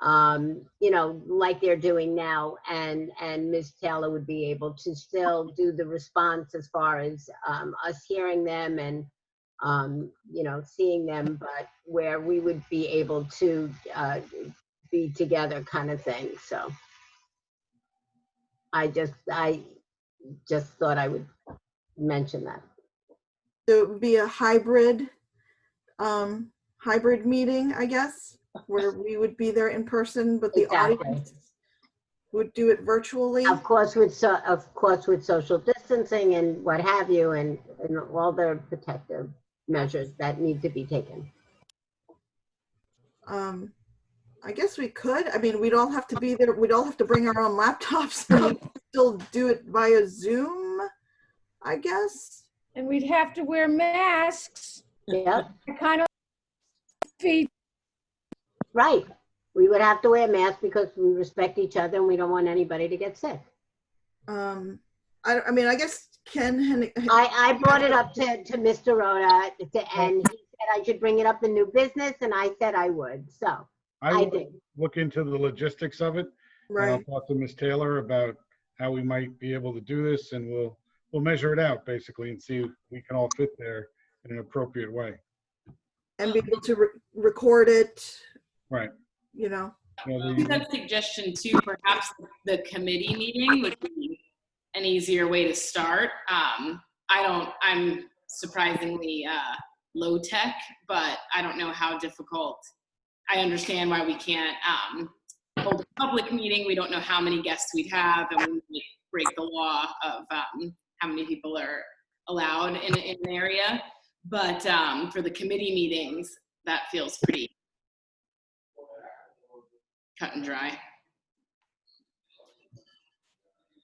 you know, like they're doing now, and Ms. Taylor would be able to still do the response as far as us hearing them and, you know, seeing them, but where we would be able to be together kind of thing. So I just thought I would mention that. So it would be a hybrid meeting, I guess, where we would be there in person, but the audience would do it virtually. Of course, with social distancing and what have you, and all the protective measures that need to be taken. I guess we could. I mean, we'd all have to be there. We'd all have to bring our own laptops and we'd still do it via Zoom, I guess. And we'd have to wear masks. Yeah. Kind of feet. Right. We would have to wear masks because we respect each other and we don't want anybody to get sick. I mean, I guess Ken. I brought it up to Mr. Rhoda, and he said I should bring it up in new business, and I said I would. So I did. Look into the logistics of it. Right. And I'll talk to Ms. Taylor about how we might be able to do this, and we'll measure it out basically and see if we can all fit there in an appropriate way. And be able to record it. Right. You know. I think that suggestion too, perhaps the committee meeting would be an easier way to start. I'm surprisingly low tech, but I don't know how difficult. I understand why we can't hold a public meeting. We don't know how many guests we'd have, and we might break the law of how many people are allowed in an area. But for the committee meetings, that feels pretty cut and dry.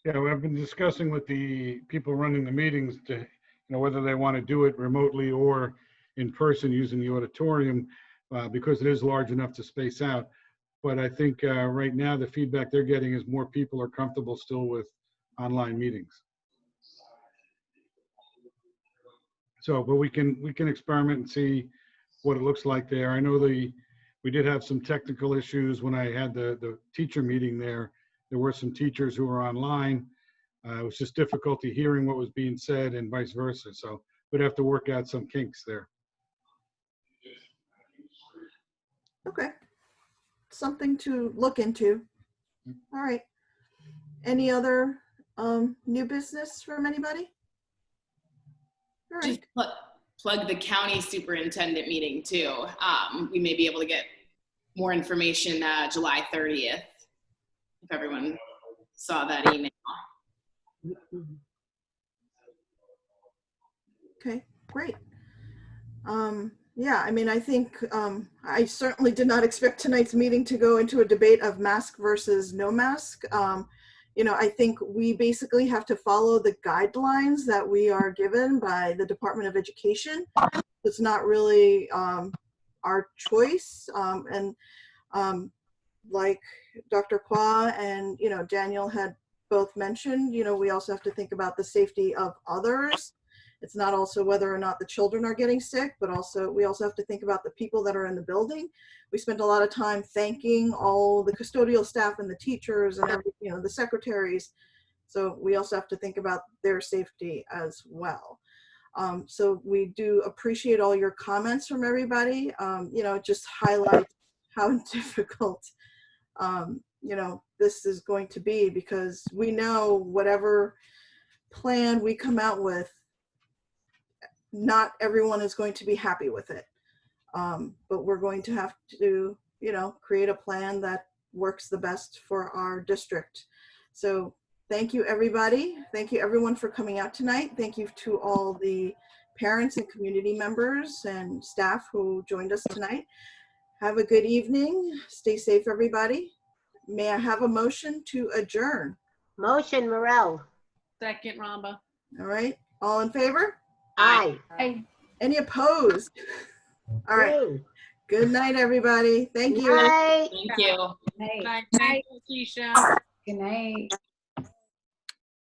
Yeah, I've been discussing with the people running the meetings to, whether they want to do it remotely or in person using the auditorium, because it is large enough to space out. But I think right now the feedback they're getting is more people are comfortable still with online meetings. So, but we can experiment and see what it looks like there. I know we did have some technical issues when I had the teacher meeting there. There were some teachers who were online. It was just difficulty hearing what was being said and vice versa. So we'd have to work out some kinks there. Okay. Something to look into. All right. Any other new business from anybody? All right. Just plug the county superintendent meeting too. We may be able to get more information July 30th, if everyone saw that email. Okay, great. Yeah, I mean, I think I certainly did not expect tonight's meeting to go into a debate of mask versus no mask. I think we basically have to follow the guidelines that we are given by the Department of Education. It's not really our choice. Like Dr. Kwa and, Daniel had both mentioned, we also have to think about the safety of others. It's not also whether or not the children are getting sick, but we also have to think about the people that are in the building. We spent a lot of time thanking all the custodial staff and the teachers and the secretaries. So we also have to think about their safety as well. So we do appreciate all your comments from everybody. It just highlights how difficult, this is going to be, because we know whatever plan we come out with, not everyone is going to be happy with it. But we're going to have to, create a plan that works the best for our district. So thank you, everybody. Thank you, everyone, for coming out tonight. Thank you to all the parents and community members and staff who joined us tonight. Have a good evening. Stay safe, everybody. May I have a motion to adjourn? Motion, Morel. Second, Ramba. All right. All in favor? Aye. Any opposed? All right. Good night, everybody. Thank you. Night. Thank you. Good night. Thank you, Keisha. Good night.